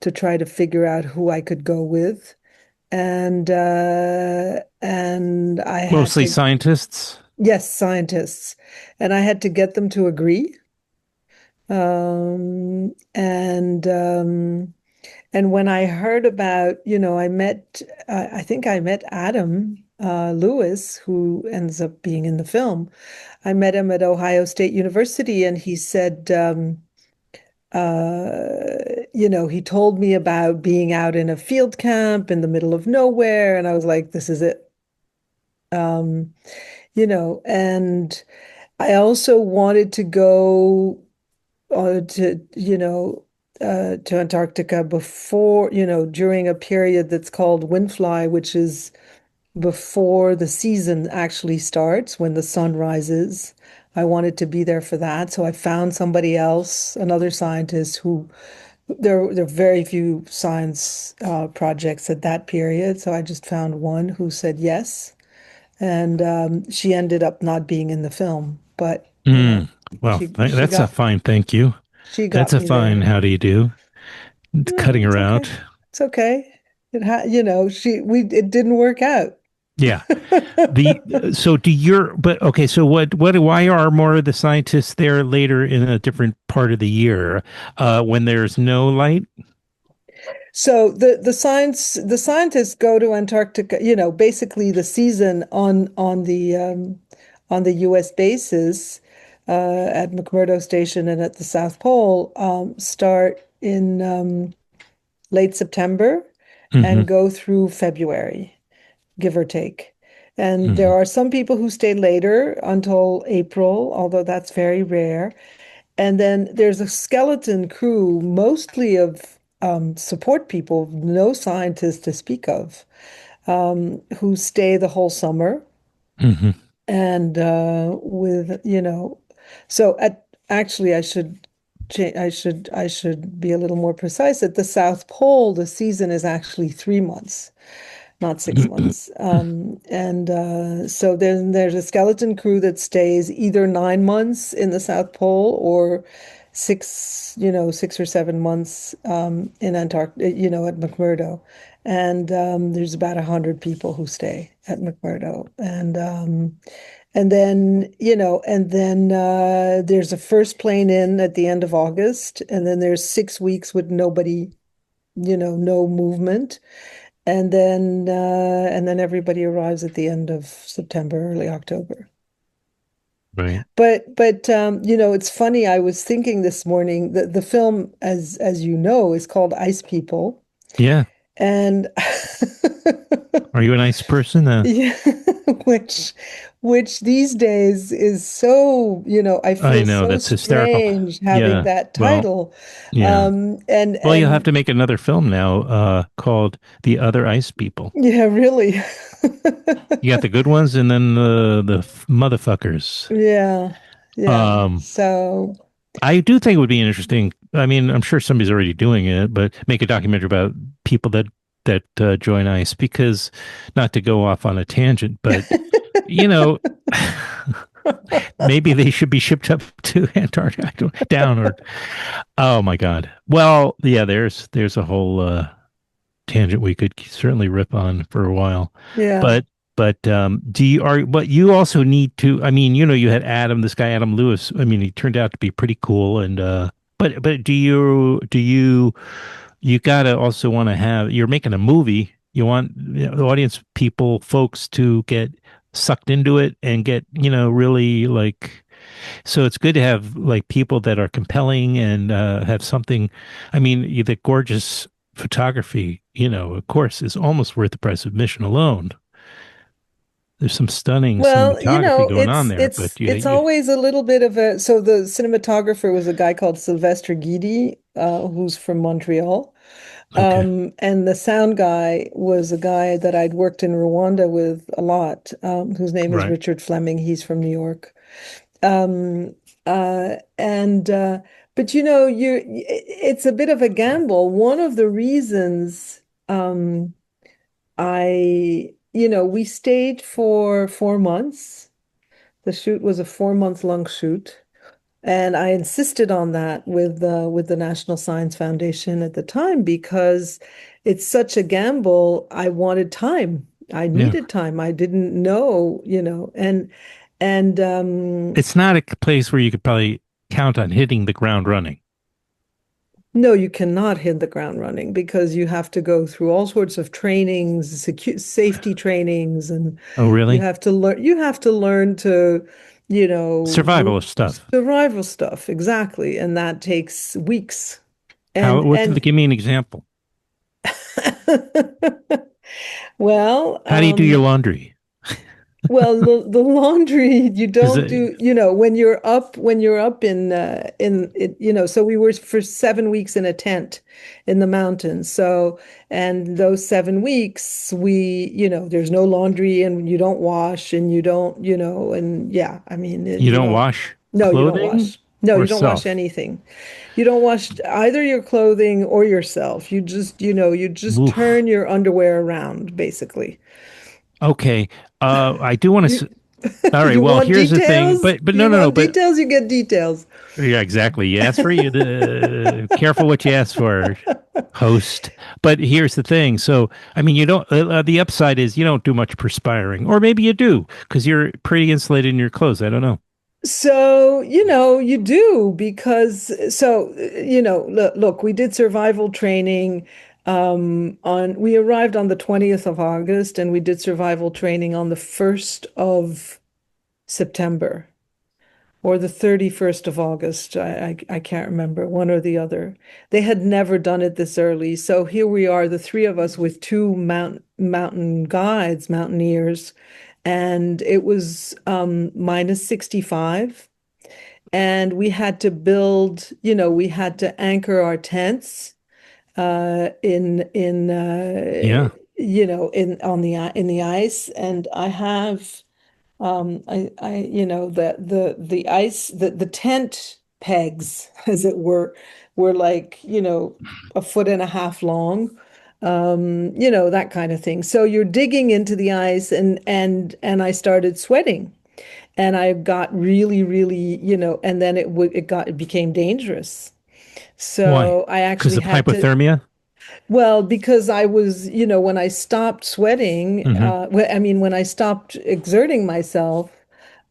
to try to figure out who I could go with. And I had Mostly to, scientists. yes, scientists, and I had to get them to agree. Um, and um, and when I heard about, I think I met Adam Lewis, who ends up being in the film. I met him at Ohio State University, and he said, he told me about being out in a field camp in the middle of nowhere, and I was like, this is it. Um, and I also wanted to go to Antarctica before, during a period that's called windfly, which is before the season actually starts, when the sun rises. I wanted to be there for that. So I found somebody else, another scientist who there are very few science projects at that period. So I just found one who said yes. And she ended up not being in the film, but Mm. Well, she that's a got fine thank you. she That's got a me fine there. how do you do? No, Cutting it's her okay. out. It's okay. It didn't work out. Yeah. So but okay, so why are more of the scientists there later in a different part of the year, when there's no light? So the scientists go to Antarctica, basically the season on the US bases at McMurdo Station and at the South Pole start in late September Hmm. and go through February, give or take. And there Hmm. are some people who stay later until April, although that's very rare. And then there's a skeleton crew, mostly of support people, no scientists to speak of, who stay the whole summer. Hmm. And so at actually I should be a little more precise. At the South Pole, the season is actually 3 months, not 6 months. And so then there's a skeleton crew that stays either 9 months in the South Pole or 6 or 7 months in Antarctica, at McMurdo. And there's about 100 people who stay at McMurdo. And then there's a first plane in at the end of August, and then there's 6 weeks with nobody, no movement. And then everybody arrives at the end of September, early October. Right. But it's funny. I was thinking this morning that the film, as you know, is called Ice People, Yeah. and Are you a nice person? yeah, which which these days is so, I I feel know so that's hysterical. strange having Yeah. that Well, title. yeah. And Well, you'll have and to make another film now, called The Other Ice People. yeah, really. You got the good ones and then the motherfuckers. Yeah. Yeah. Um, So I do think it would be interesting. I mean, I'm sure somebody's already doing it, but make a documentary about people that join ICE, because not to go off on a tangent, but you know, maybe they should be shipped up to Antarctica, down, or oh my God. Well, yeah, there's a whole tangent we could certainly rip on for a while, yeah. but but you also need to, I mean, you had Adam, this guy Adam Lewis. I mean, he turned out to be pretty cool, and But you gotta also want to have, you're making a movie. You want, the audience, people, folks to get sucked into it and get, really like, so it's good to have like people that are compelling and have something. I mean, the gorgeous photography, of course, is almost worth the price of admission alone. There's some stunning Well, cinematography going on it's there, but it's it's always a little bit of a, so the cinematographer was a guy called Sylvester Guidi, who's from Montreal. okay, And the sound guy was a guy that I'd worked in Rwanda with a lot, whose name is right, Richard Fleming. He's from New York. Um, and but it's a bit of a gamble. One of the reasons we stayed for 4 months. The shoot was a 4 month long shoot. And I insisted on that with the National Science Foundation at the time because it's such a gamble. I wanted time. I yeah. needed time. I didn't know, and It's not a place where you could probably count on hitting the ground running. no, you cannot hit the ground running because you have to go through all sorts of trainings, safety trainings, and Oh, you really? have to learn. You have to learn to, Survival stuff. survival stuff exactly, and that takes weeks. How? And What? and Give me an example. well, How do you do your laundry? the laundry you Is don't it, do, when you're up in it, so we were for 7 weeks in a tent in the mountains. So, and those 7 weeks there's no laundry and you don't wash and you don't, and yeah, I mean, you you don't don't, wash no, you don't clothing wash. No, or you don't wash self? anything. You don't wash either your clothing or yourself. You just Oof. turn your underwear around, basically. Okay. I do want You to. All right. you Well, want here's the thing. details? But no, You no, no. want But details, you get details. yeah, exactly. You ask for you. Careful what you ask for, host. But here's the thing. So, I mean, you don't. The upside is you don't do much perspiring, or maybe you do because you're pretty insulated in your clothes. I don't know. So, you do because look, we did survival training we arrived on the 20th of August and we did survival training on the 1st of September. Or the 31st of August. I can't remember, one or the other. They had never done it this early. So here we are, the three of us with two mountain guides, mountaineers, and it was minus 65. And we had to we had to anchor our tents Yeah. in the ice. And I have the ice, the tent pegs, as it were like, a foot and a half long, that kind of thing. So you're digging into the ice and I started sweating and I got really, really, and then it became dangerous. Why? So I Because actually of had to, hypothermia. well, because I was, when I stopped sweating, Hmm. when I stopped exerting myself,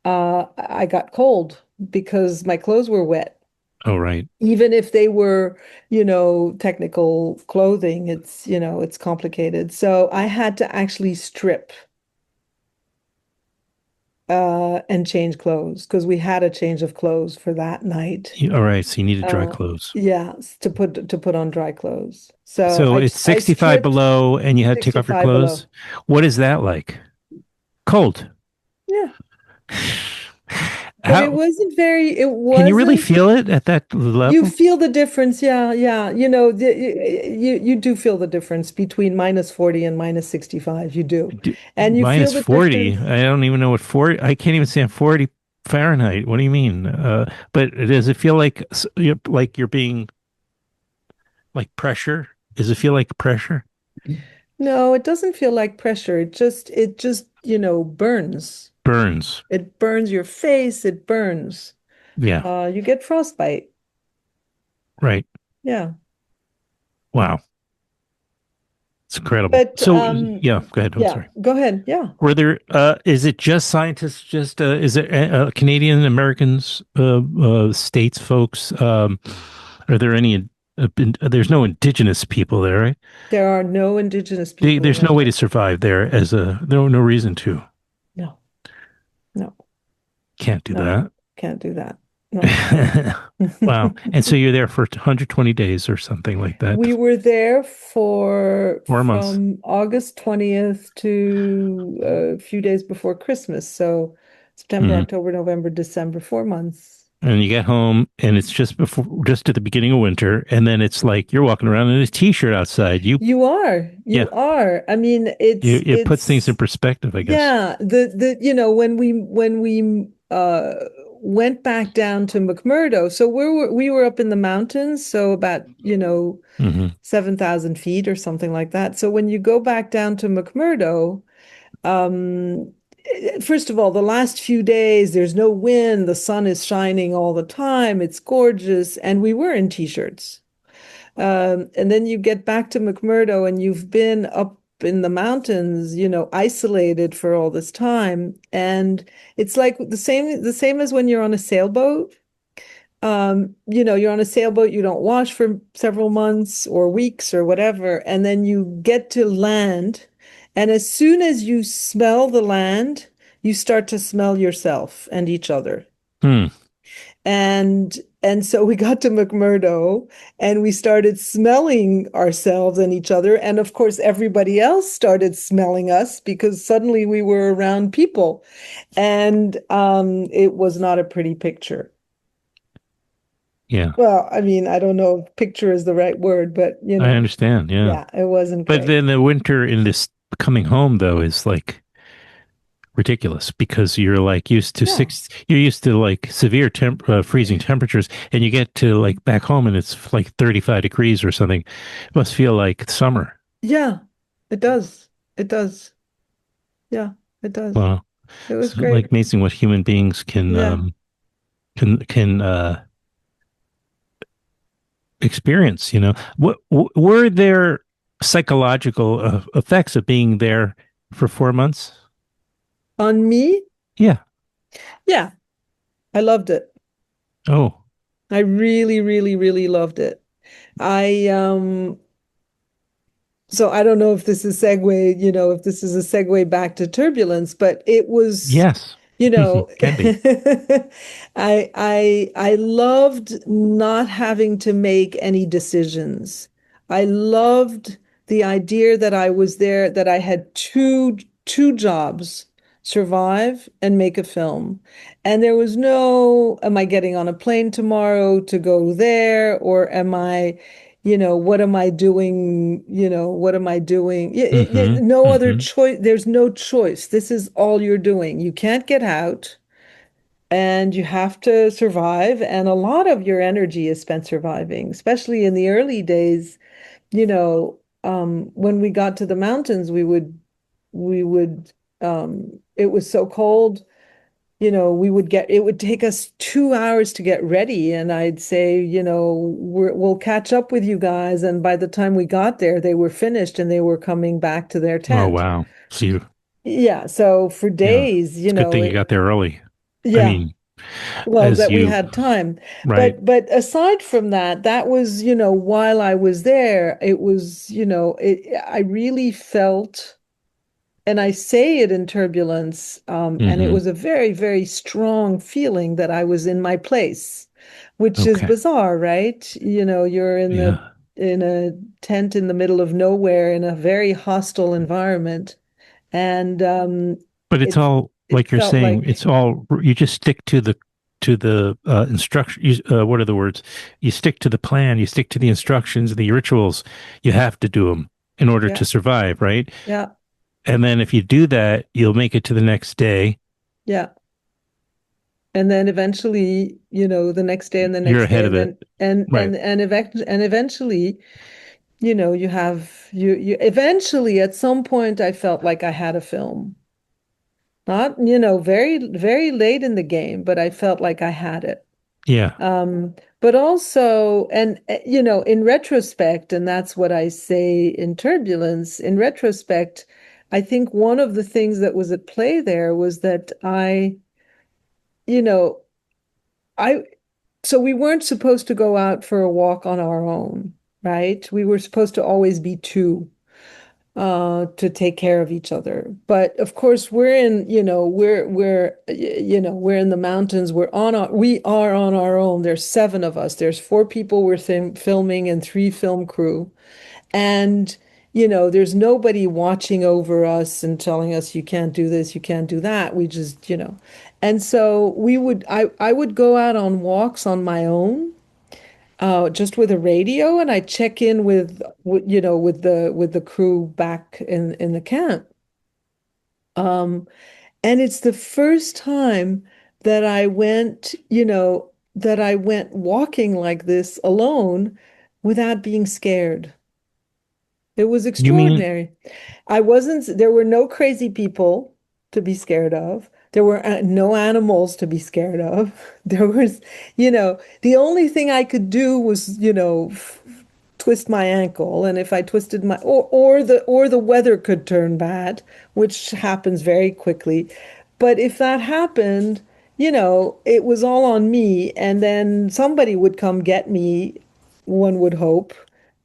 I got cold because my clothes were wet. Oh, right. Even if they were, technical clothing, it's complicated. So I had to actually strip and change clothes because we had a change of clothes for that night. All right. So you needed dry Uh, clothes. yeah, to put on dry clothes. So So I it's I 65 stripped below and you had to take off your 65 below. clothes. What is that like? Cold. Yeah. But How it can you really wasn't, feel it at that you level? feel the difference. Yeah, yeah. You do feel the difference between minus 40 and minus 65. You do. And you feel Minus the 40. difference. I don't even know what 40, I can't even say 40 Fahrenheit. What do you mean? But does it feel like like you're being like pressure? Does it feel like pressure? No, it doesn't feel like pressure. It just, burns. Burns. It burns your face. It burns. Yeah. You get frostbite. Right. Yeah. Wow. It's incredible. But So yeah, go ahead. I'm yeah, sorry. go ahead. Yeah. Were there is it just scientists, just is it Canadian Americans, states folks, Are there any? There's no indigenous people there, right? There are no indigenous people There's no way there. to survive there as a no reason to. No, no, Can't do no, that. can't do that. No. Wow. And so you're there for 120 days or something like that. We were there for 4 months. from August 20th to a few days before Christmas. So September, Mhm. October, November, December, 4 months. And you get home and it's just at the beginning of winter. And then it's like you're walking around in a t-shirt outside. You are, Yeah, you are. I mean, it puts things in perspective, I guess. yeah, when we went back down to McMurdo, so we were up in the mountains, so about, Hmm. 7,000 feet or something like that. So when you go back down to McMurdo, um, first of all, the last few days, there's no wind, the sun is shining all the time, it's gorgeous, and we were in t-shirts. And then you get back to McMurdo and you've been up in the mountains, isolated for all this time. And it's like the same as when you're on a sailboat. You're on a sailboat, you don't wash for several months or weeks or whatever, and then you get to land. And as soon as you smell the land, you start to smell yourself and each other. Hmm. And so we got to McMurdo and we started smelling ourselves and each other. And of course, everybody else started smelling us because suddenly we were around people. And it was not a pretty picture. Yeah, Well, I mean, I don't know if picture is the right word, but I understand. Yeah. yeah, it wasn't But great. then the winter in this coming home though is like ridiculous because you're like used to Yeah. you're used to like severe freezing temperatures and you get to like back home and it's like 35 degrees or something. It must feel like summer. Yeah, it does. It does. Yeah, it does. Wow. It was It's like great. amazing what human beings Yeah. can experience, What were there psychological effects of being there for 4 months? On me, Yeah. yeah, I loved it. Oh, I really, really, really loved it. I So I don't know if this is if this is a segue back to Turbulence, but it was, yes. you know, Can be. I loved not having to make any decisions. I loved the idea that I was there, that I had two jobs, survive and make a film. And there was no, am I getting on a plane tomorrow to go there, or am I, what am I doing? What am I doing? Hmm. No other Hmm. choice. There's no choice. This is all you're doing. You can't get out and you have to survive. And a lot of your energy is spent surviving, especially in the early days. When we got to the mountains, it was so cold, it would take us 2 hours to get ready. And I'd say, we'll catch up with you guys. And by the time we got there, they were finished and they were coming back to their Oh, tent. wow. So Yeah. So for yeah, days, it's a good thing you got there early. I yeah, mean, well, as that we you, had time. right. But aside from that, that was, while I was there, it was, I really felt, and I say it in Turbulence, and it Hmm. was a very, very strong feeling that I was in my place, which is Okay. bizarre, right? You're Yeah. in a tent in the middle of nowhere in a very hostile environment, and But it's it all it like you're felt saying, like, it's all, you just stick to the instruction. What are the words? You stick to the plan, you stick to the instructions, the rituals. You have to do them in order yeah, to survive, right? yeah, And then if you do that, you'll make it to the next day. yeah. And then eventually, the next day and the You're next day, ahead of and it. then Right. and eventually, you eventually, at some point, I felt like I had a film. Not, very, very late in the game, but I felt like I had it. Yeah. But also, and in retrospect, and that's what I say in Turbulence, in retrospect, I think one of the things that was at play there was that you know, I so we weren't supposed to go out for a walk on our own, right? We were supposed to always be two to take care of each other. But of course, we're in, we're in the mountains. We are on our own. There's 7 of us. There's 4 people we're filming and 3 film crew. And, there's nobody watching over us and telling us you can't do this, you can't do that. We just, And so I would go out on walks on my own, just with a radio, and I check in with the crew back in the camp. And it's the first time that I went walking like this alone without being scared. It was You mean extraordinary. There were no crazy people to be scared of. There were no animals to be scared of. There was, the only thing I could do was, twist my ankle. And if I twisted or the weather could turn bad, which happens very quickly. But if that happened, it was all on me. And then somebody would come get me, one would hope.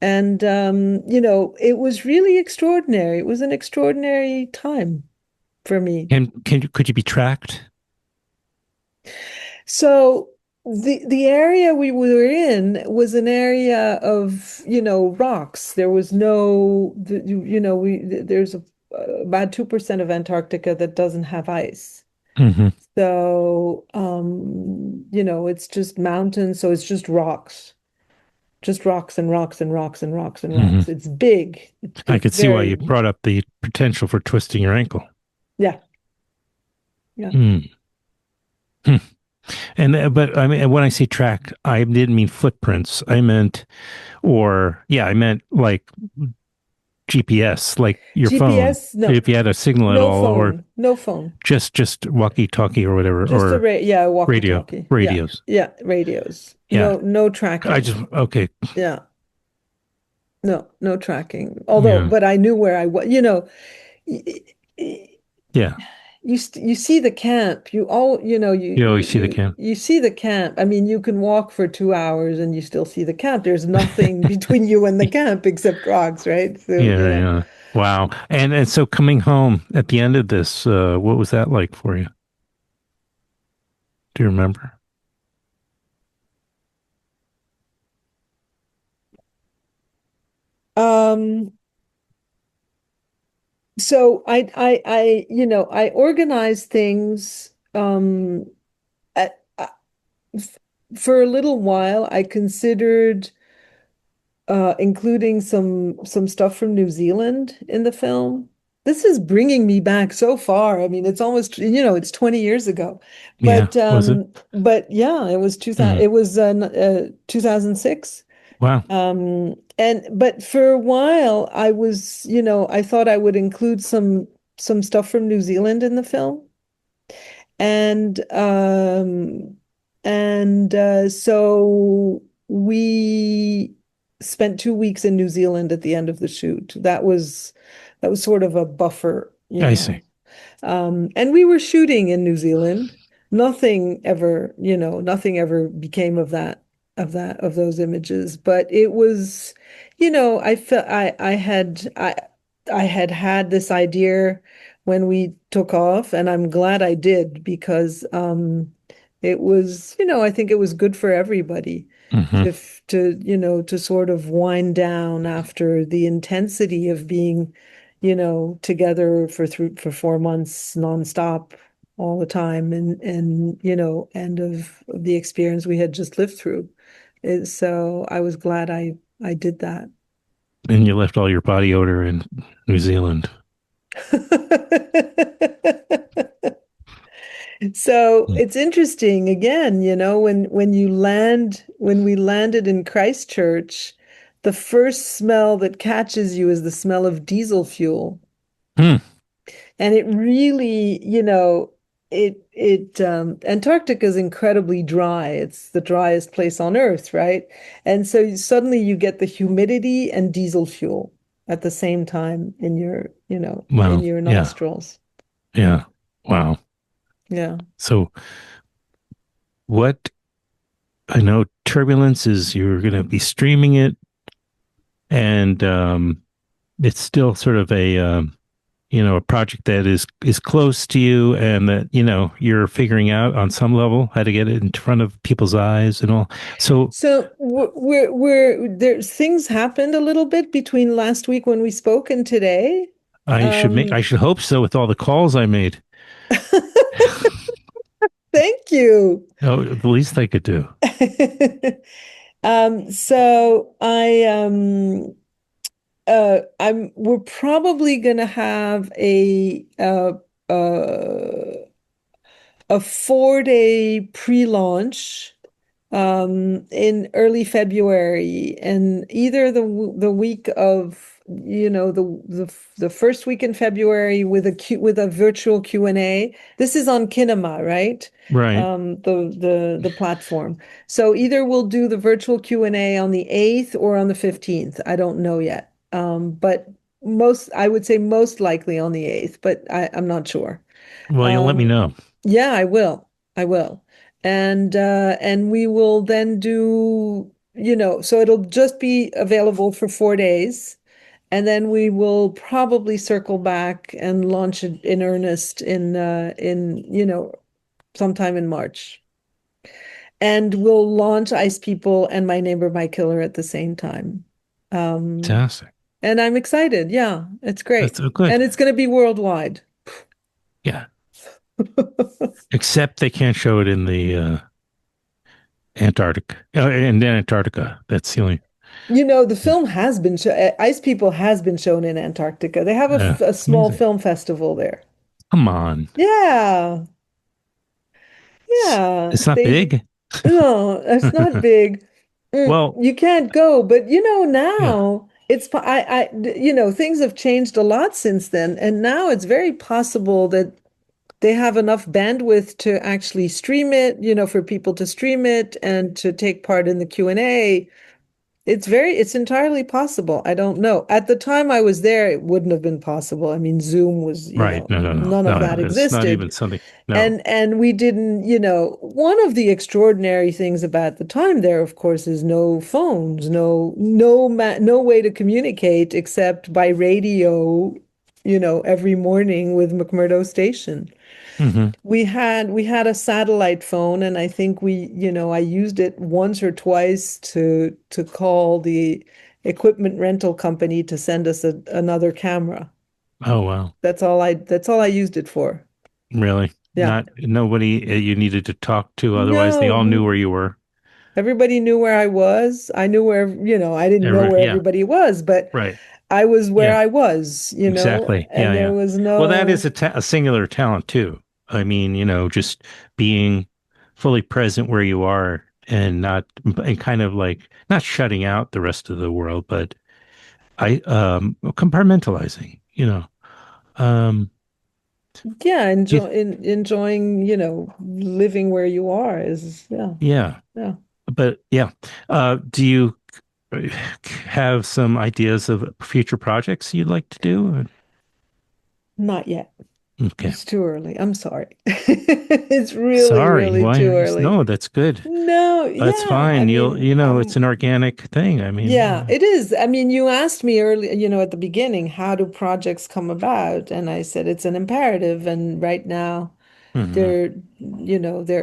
And it was really extraordinary. It was an extraordinary time for me. could you be tracked? So the area we were in was an area of, rocks. There was no, there's about 2% of Antarctica that doesn't have ice. Hmm. So, it's just mountains. So it's just rocks and rocks and rocks and rocks and Hmm. rocks. It's big. I It's could see why very, you brought up the potential for twisting your ankle. yeah, yeah. Hmm. Hmm. But I mean, when I say track, I didn't mean footprints. I meant like GPS, like your phone. GPS, no, If you had a signal at no all, or phone, no phone. just walkie-talkie or whatever, Just or walkie-talkie. Yeah, radios. yeah, radios. Yeah. No tracking. Okay. Yeah, no tracking. Yeah. But I knew where I was. Y- y- Yeah. you see the camp. You always see the camp. you see the camp. I mean, you can walk for 2 hours and you still see the camp. There's nothing between you and the camp except rocks, right? So, Yeah, yeah. Wow. And so coming home at the end of this, what was that like for you? Do you remember? Um, so I organized things at, for a little while. I considered including some stuff from New Zealand in the film. This is bringing me back so far. I mean, it's almost, it's 20 years ago. Yeah. Was it? But yeah, it was 2000, Mhm. it was 2006. Wow. But for a while I was, I thought I would include some stuff from New Zealand in the film. And so we spent 2 weeks in New Zealand at the end of the shoot. That was sort of a buffer, I see. And we were shooting in New Zealand. Nothing ever became of those images. But it was, I felt I had this idea when we took off, and I'm glad I did because it was, I think it was good for everybody Hmm. to sort of wind down after the intensity of being, together for 4 months nonstop all the time, and of the experience we had just lived through. So I was glad I did that. And you left all your body odor in New Zealand. So Mm. it's interesting again, when we landed in Christchurch, the first smell that catches you is the smell of diesel fuel. Hmm. And it really, Antarctica is incredibly dry. It's the driest place on Earth, right? And so suddenly you get the humidity and diesel fuel at the same time in your, Wow. in your Yeah. nostrils. Yeah. Wow. Yeah. So what I know Turbulence is you're going to be streaming it, and it's still sort of a a project that is close to you, and that you're figuring out on some level how to get it in front of people's eyes and all. So So we're there's things happened a little bit between last week when we spoke and today. I Um, should hope so with all the calls I made. Thank you. Oh, the least I could do. So we're probably gonna have a 4-day pre-launch in early February, and either the week of the first week in February with a virtual Q&A. This is on Kinema, right? Right. The platform. So either we'll do the virtual Q&A on the 8th or on the 15th. I don't know yet. But I would say most likely on the 8th, but I'm not sure. Well, you'll let me Um, know. yeah, I will. I will. And we will then do, so it'll just be available for 4 days. And then we will probably circle back and launch it in earnest in sometime in March. And we'll launch Ice People and My Neighbor, My Killer at the same time. Um, Fantastic. and I'm excited. Yeah, it's That's great. so good. And it's going to be worldwide. Yeah. Except they can't show it in the in Antarctica. That's the only. The film has been Ice People has been shown in Antarctica. They have a small Amazing. film festival there. Come on. Yeah. It's, Yeah. it's not big. No, it's not big. Well, You can't go, but yeah. now things have changed a lot since then, and now it's very possible that they have enough bandwidth to actually stream it, for people to stream it and to take part in the Q&A. It's entirely possible. I don't know. At the time I was there, it wouldn't have been possible. I mean, Zoom was, Right. No, no, no, none of no, that no. It's not existed. even something. No. And we didn't, one of the extraordinary things about the time there, of course, is no phones, no way to communicate except by radio, every morning with McMurdo Station. Hmm. We had a satellite phone, and I think I used it once or twice to call the equipment rental company to send us another camera. Oh, wow. That's all I used it for. Really? Yeah. Not nobody you needed to talk to. Otherwise, they all knew No, where you were. everybody knew where I was. I knew where, I didn't know where Yeah. everybody was, but Right. I was where Yeah. I was, Exactly. Yeah. and there Yeah. was Well, that is no, a singular talent too. I mean, just being fully present where you are and and kind of like not shutting out the rest of the world, but compartmentalizing, Um, yeah, you, enjoying, living where you are is, yeah, yeah, yeah, but yeah. Do you have some ideas of future projects you'd like to do? not yet. Okay. It's too early. I'm sorry. It's really, Sorry. really too Why? early. No, that's good. No, That's yeah, I fine. mean, It's an organic thing. I yeah, mean, it is. I mean, you asked me earlier, at the beginning, how do projects come about? And I said it's an imperative. And right now, mhm. there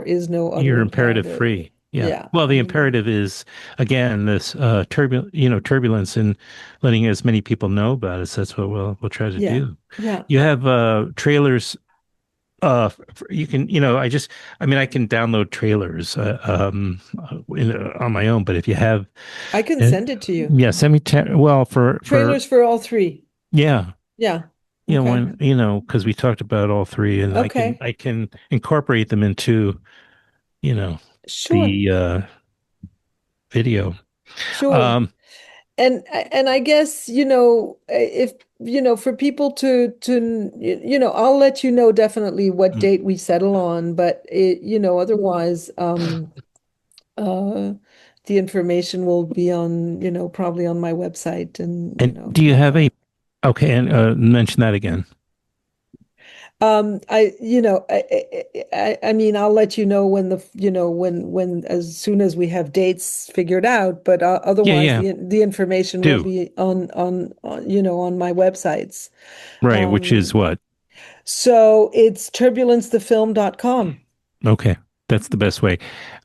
is no other You're imperative imperative. free. Yeah. Yeah. Well, the imperative is again this turbulence and letting as many people know about it. So that's what we'll try to Yeah. do. Yeah. You have trailers. You can, I mean, I can download trailers on my own. But if you have, I can uh, send it to you. yeah, send me. Well, for Trailers for all three. yeah, Yeah. Okay. when because we talked about all three, and Okay. I can incorporate them into you know Sure. the video. Sure. Um, And I guess, if, for people I'll let you know definitely what date we settle on, but otherwise, uh, the information will be on, probably on my website and, and do you like have that. a okay? And mention that again. I mean, I'll let you know when as soon as we have dates figured out, but Yeah, otherwise yeah. the information will Do. be on my websites. Right, which is Um, what? so it's turbulencethefilm.com. Okay. That's the best way.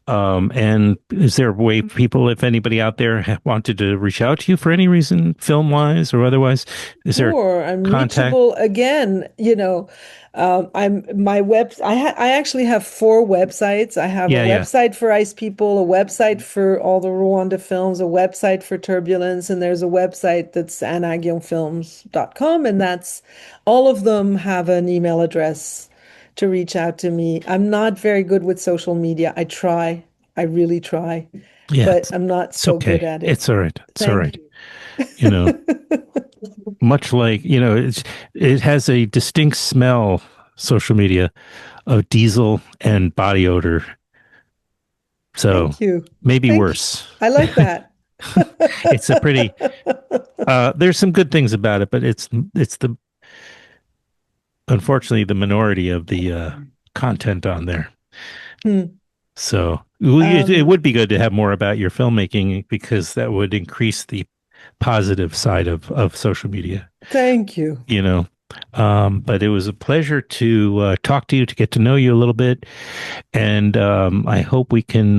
And is there a way people, if anybody out there wanted to reach out to you for any reason, film wise or otherwise, is there Sure, I'm contact? reachable again. I actually have four websites. I have a Yeah, yeah. website for Ice People, a website for all the Rwanda films, a website for Turbulence, and there's a website that's anaghionfilms.com, and that's all of them have an email address to reach out to me. I'm not very good with social media. I try. I really try, Yeah, but I'm not it's so good okay. at it. It's all right. It's all Thank right. You know, you. much like, it has a distinct smell, social media, of diesel and body odor. So Thank you. maybe Thank you. worse. I like that. It's a pretty there's some good things about it, but it's the unfortunately the minority of the content on there. Hmm. So it Um, would be good to have more about your filmmaking because that would increase the positive side of social media, Thank you. you know. But it was a pleasure to talk to you, to get to know you a little bit. And I hope we can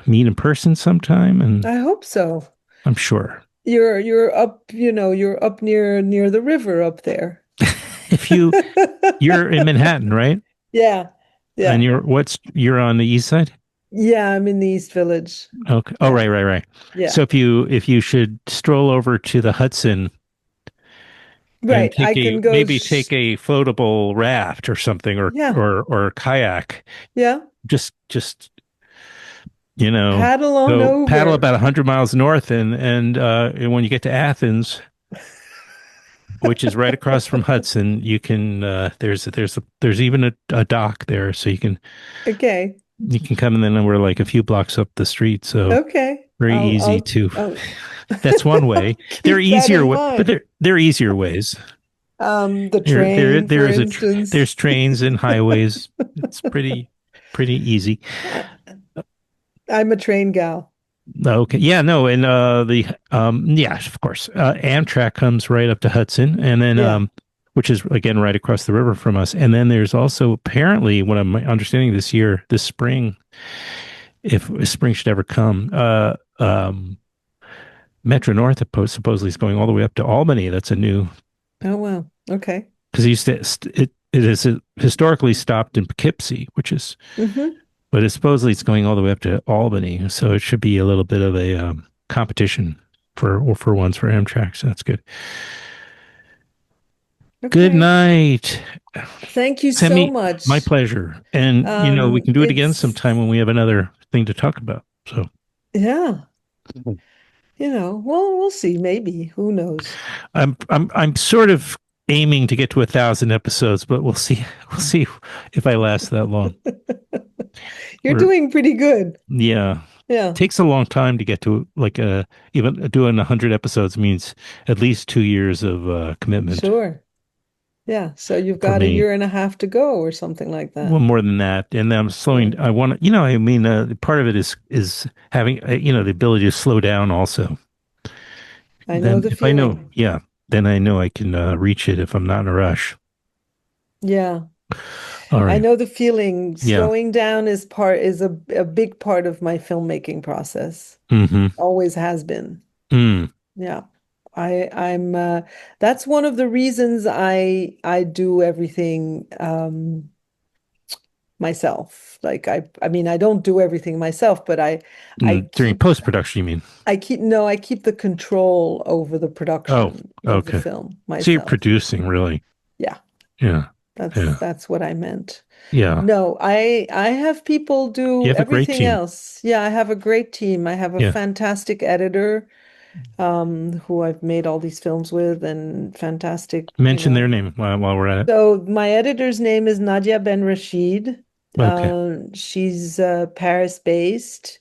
meet in person sometime. And I hope so. I'm sure You're up, you're up near the river up there. if you're in Manhattan, right? Yeah. And Yeah. you're on the east side? Yeah, I'm in the East Village. Okay. Oh, Yeah. right, right, right. Yeah. So if you should stroll over to the Hudson and Right. I can go maybe take a floatable raft or something yeah. or kayak, Yeah. just you know Paddle on go paddle over. about 100 miles north and when you get to Athens, which is right across from Hudson, you can there's even a dock there, so Okay. you can come, and then we're like a few blocks up the street, so Okay. very easy to. I'll That's one way. There are keep that easier in way, but mind. there are easier ways. The train, for instance. There's trains and highways. It's pretty easy. I- I'm a train gal. Okay. Yeah, no, and the yeah, of course. Amtrak comes right up to Hudson, and then Yeah. which is again right across the river from us. And then there's also apparently what I'm understanding this spring, if spring should ever come, Metro North supposedly is going all the way up to Albany. That's a new, Oh, wow. Okay. because it used to it is historically stopped in Poughkeepsie, which is, Mm-hmm. but it's going all the way up to Albany. So it should be a little bit of a competition for once for Amtrak. So that's good. Good Okay. night. Thank you Send so me, my much. pleasure. And we can do it again sometime It's when we have another thing to talk about. So yeah, well, we'll see. Maybe. Who knows? I'm sort of aiming to get to 1,000 episodes, but we'll see. We'll see if I last that long. You're Or doing pretty good. yeah, Yeah, takes a long time to get to like even doing 100 episodes means at least 2 years of commitment sure. Yeah. So you've for got a me. year and a half to go or something like Well, that. more than that, and I'm Yeah. slowing. I want to, I mean, part of it is having the ability to slow down. Also, I know then the if I know, feeling. yeah, then I know I can reach it if I'm not in a rush. Yeah. All I right, know the feeling. yeah. Slowing down is a big part of my filmmaking process. Mm-hmm. Always has been. Mm. Yeah. I'm that's one of the reasons I do everything myself. Like I mean I don't do everything myself, but I During keep post production, you mean? I keep the control over the Oh, production of the okay. film So you're myself. producing, really? Yeah, Yeah, yeah, that's what I meant. yeah. No, I have people You do have a great everything team. else. Yeah, I have a great team. I have a Yeah. fantastic editor who I've made all these films with and fantastic, Mention their name while we're at it. So my editor's name is Nadia Ben Rashid. Okay. She's Paris based.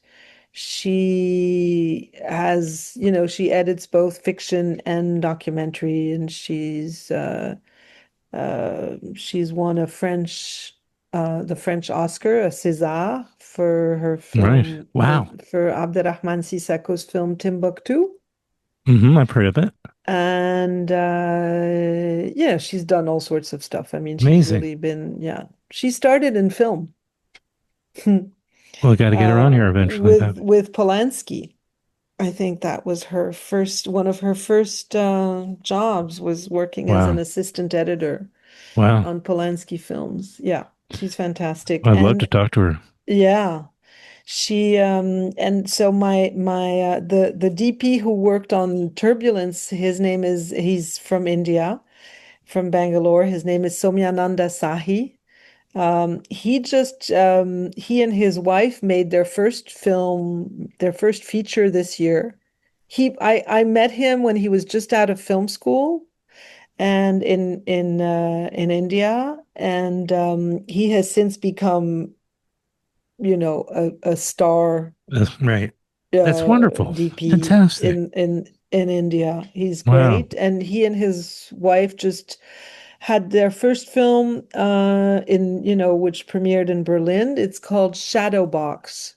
She has, she edits both fiction and documentary, and she's She's won the French Oscar, a César, for her Right. film Wow. for Abderrahmane Sissako's film Timbuktu. I've heard of it. And yeah, she's done all sorts of stuff. I mean, she's Amazing. really been, yeah. She started in film Well, I got to get her on here eventually. with Polanski. I think that was one of her first jobs was working as an Wow. assistant editor Wow. on Polanski films. Yeah, she's fantastic. I'd love to And talk to her. yeah, she and so my the DP who worked on Turbulence, he's from India, from Bangalore. His name is Somyananda Sahi. He and his wife made their first feature this year. I met him when he was just out of film school and in India, and he has since become, a star Right. That's wonderful. DP Fantastic. in India. He's Wow. great, and he and his wife just had their first film which premiered in Berlin. It's called Shadow Box.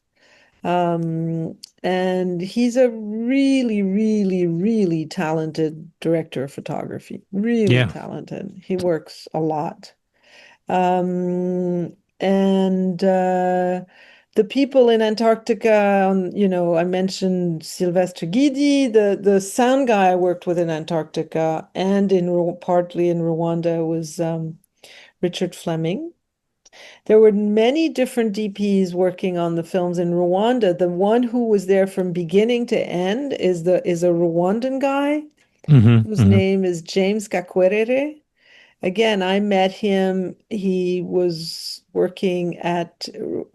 And he's a really, really, really talented director of photography. Really Yeah. talented. He works a lot. And the people in Antarctica, I mentioned Sylvester Guidi, the sound guy I worked with in Antarctica and partly in Rwanda was Richard Fleming. There were many different DPs working on the films in Rwanda. The one who was there from beginning to end is a Rwandan guy whose Hmm. name is James Gakwerere. Again, I met him. He was working at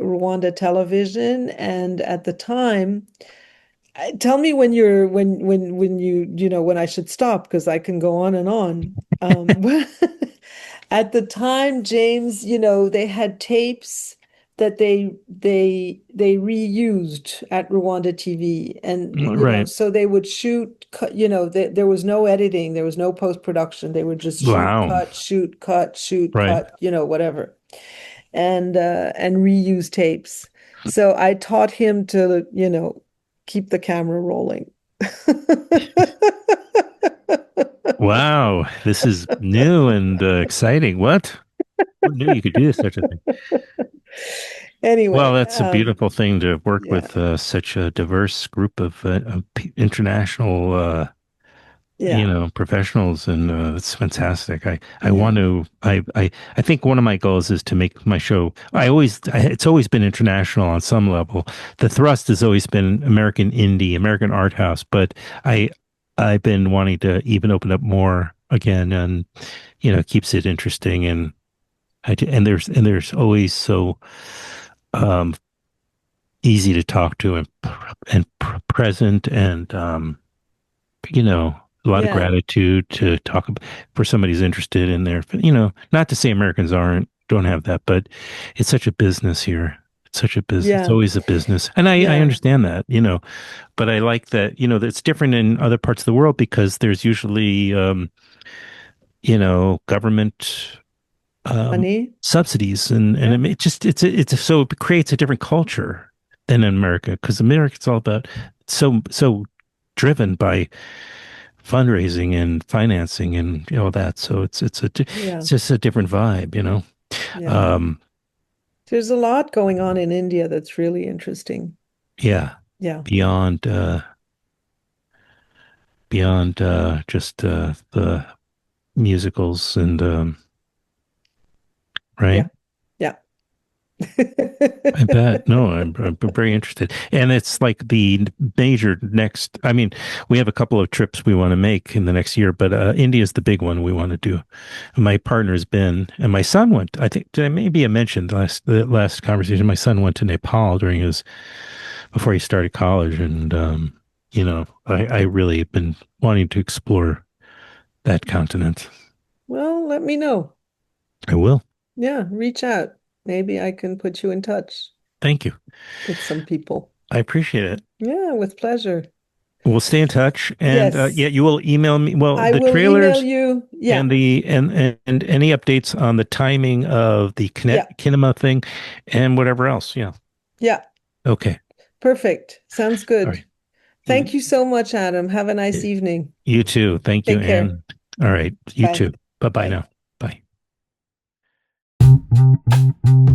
Rwanda Television, and at the time, tell me when when I should stop because I can go on and on. At the time, James, they had tapes that they reused at Rwanda TV, and Right. so they would shoot. There was no editing, there was no post production. They would just shoot, Wow. cut, shoot, cut, shoot, Right. cut, whatever, and reuse tapes. So I taught him to, keep the camera rolling. Wow. This is new and exciting. What? Who knew you could do such a thing? Well, Anyway, that's a beautiful thing to work yeah, with such a diverse group of international, yeah, professionals, and it's fantastic. I want yeah, to. I think one of my goals is to make my show. It's always been international on some level. The thrust has always been American indie, American art house, but I I've been wanting to even open up more again, and keeps it interesting, and there's always so um easy to talk to, and present, and a lot of yeah, gratitude to talk about for somebody who's interested in their, not to say Americans don't have that, but it's such a business here. It's such a business. It's yeah, always a business. And I yeah, understand that, but I like that, that it's different in other parts of the world because there's usually, government, um, honey. subsidies, and Yeah, so it creates a different culture than in America, because America's all about so driven by fundraising and financing and all that. So yeah, it's just a different vibe. yeah. Um, There's a lot going on in India that's really interesting. yeah, Yeah, beyond just the musicals and right. yeah, yeah. I bet. No, I'm very interested. And it's like the major next. I mean, we have a couple of trips we want to make in the next year, but India is the big one we want to do. And my partner's been, and my son went. I think maybe I mentioned the last conversation. My son went to Nepal before he started college, and I really have been wanting to explore that continent. Well, let me know. I will. Yeah, reach out. Maybe I can put you in touch Thank you. with some people. I appreciate it. Yeah, with pleasure. We'll stay in touch, and Yes. yeah, you will email me. Well, I the will email trailers you. Yeah. and and any updates on the timing of the Yeah. kinema thing, and whatever else. Yeah. Yeah. Okay. Perfect. Sounds All good. right. Thank you so much, Adam. Have a nice evening. You too. Thank you, Take care. Anne. All right. You Bye. too. Bye bye Bye. now. Bye.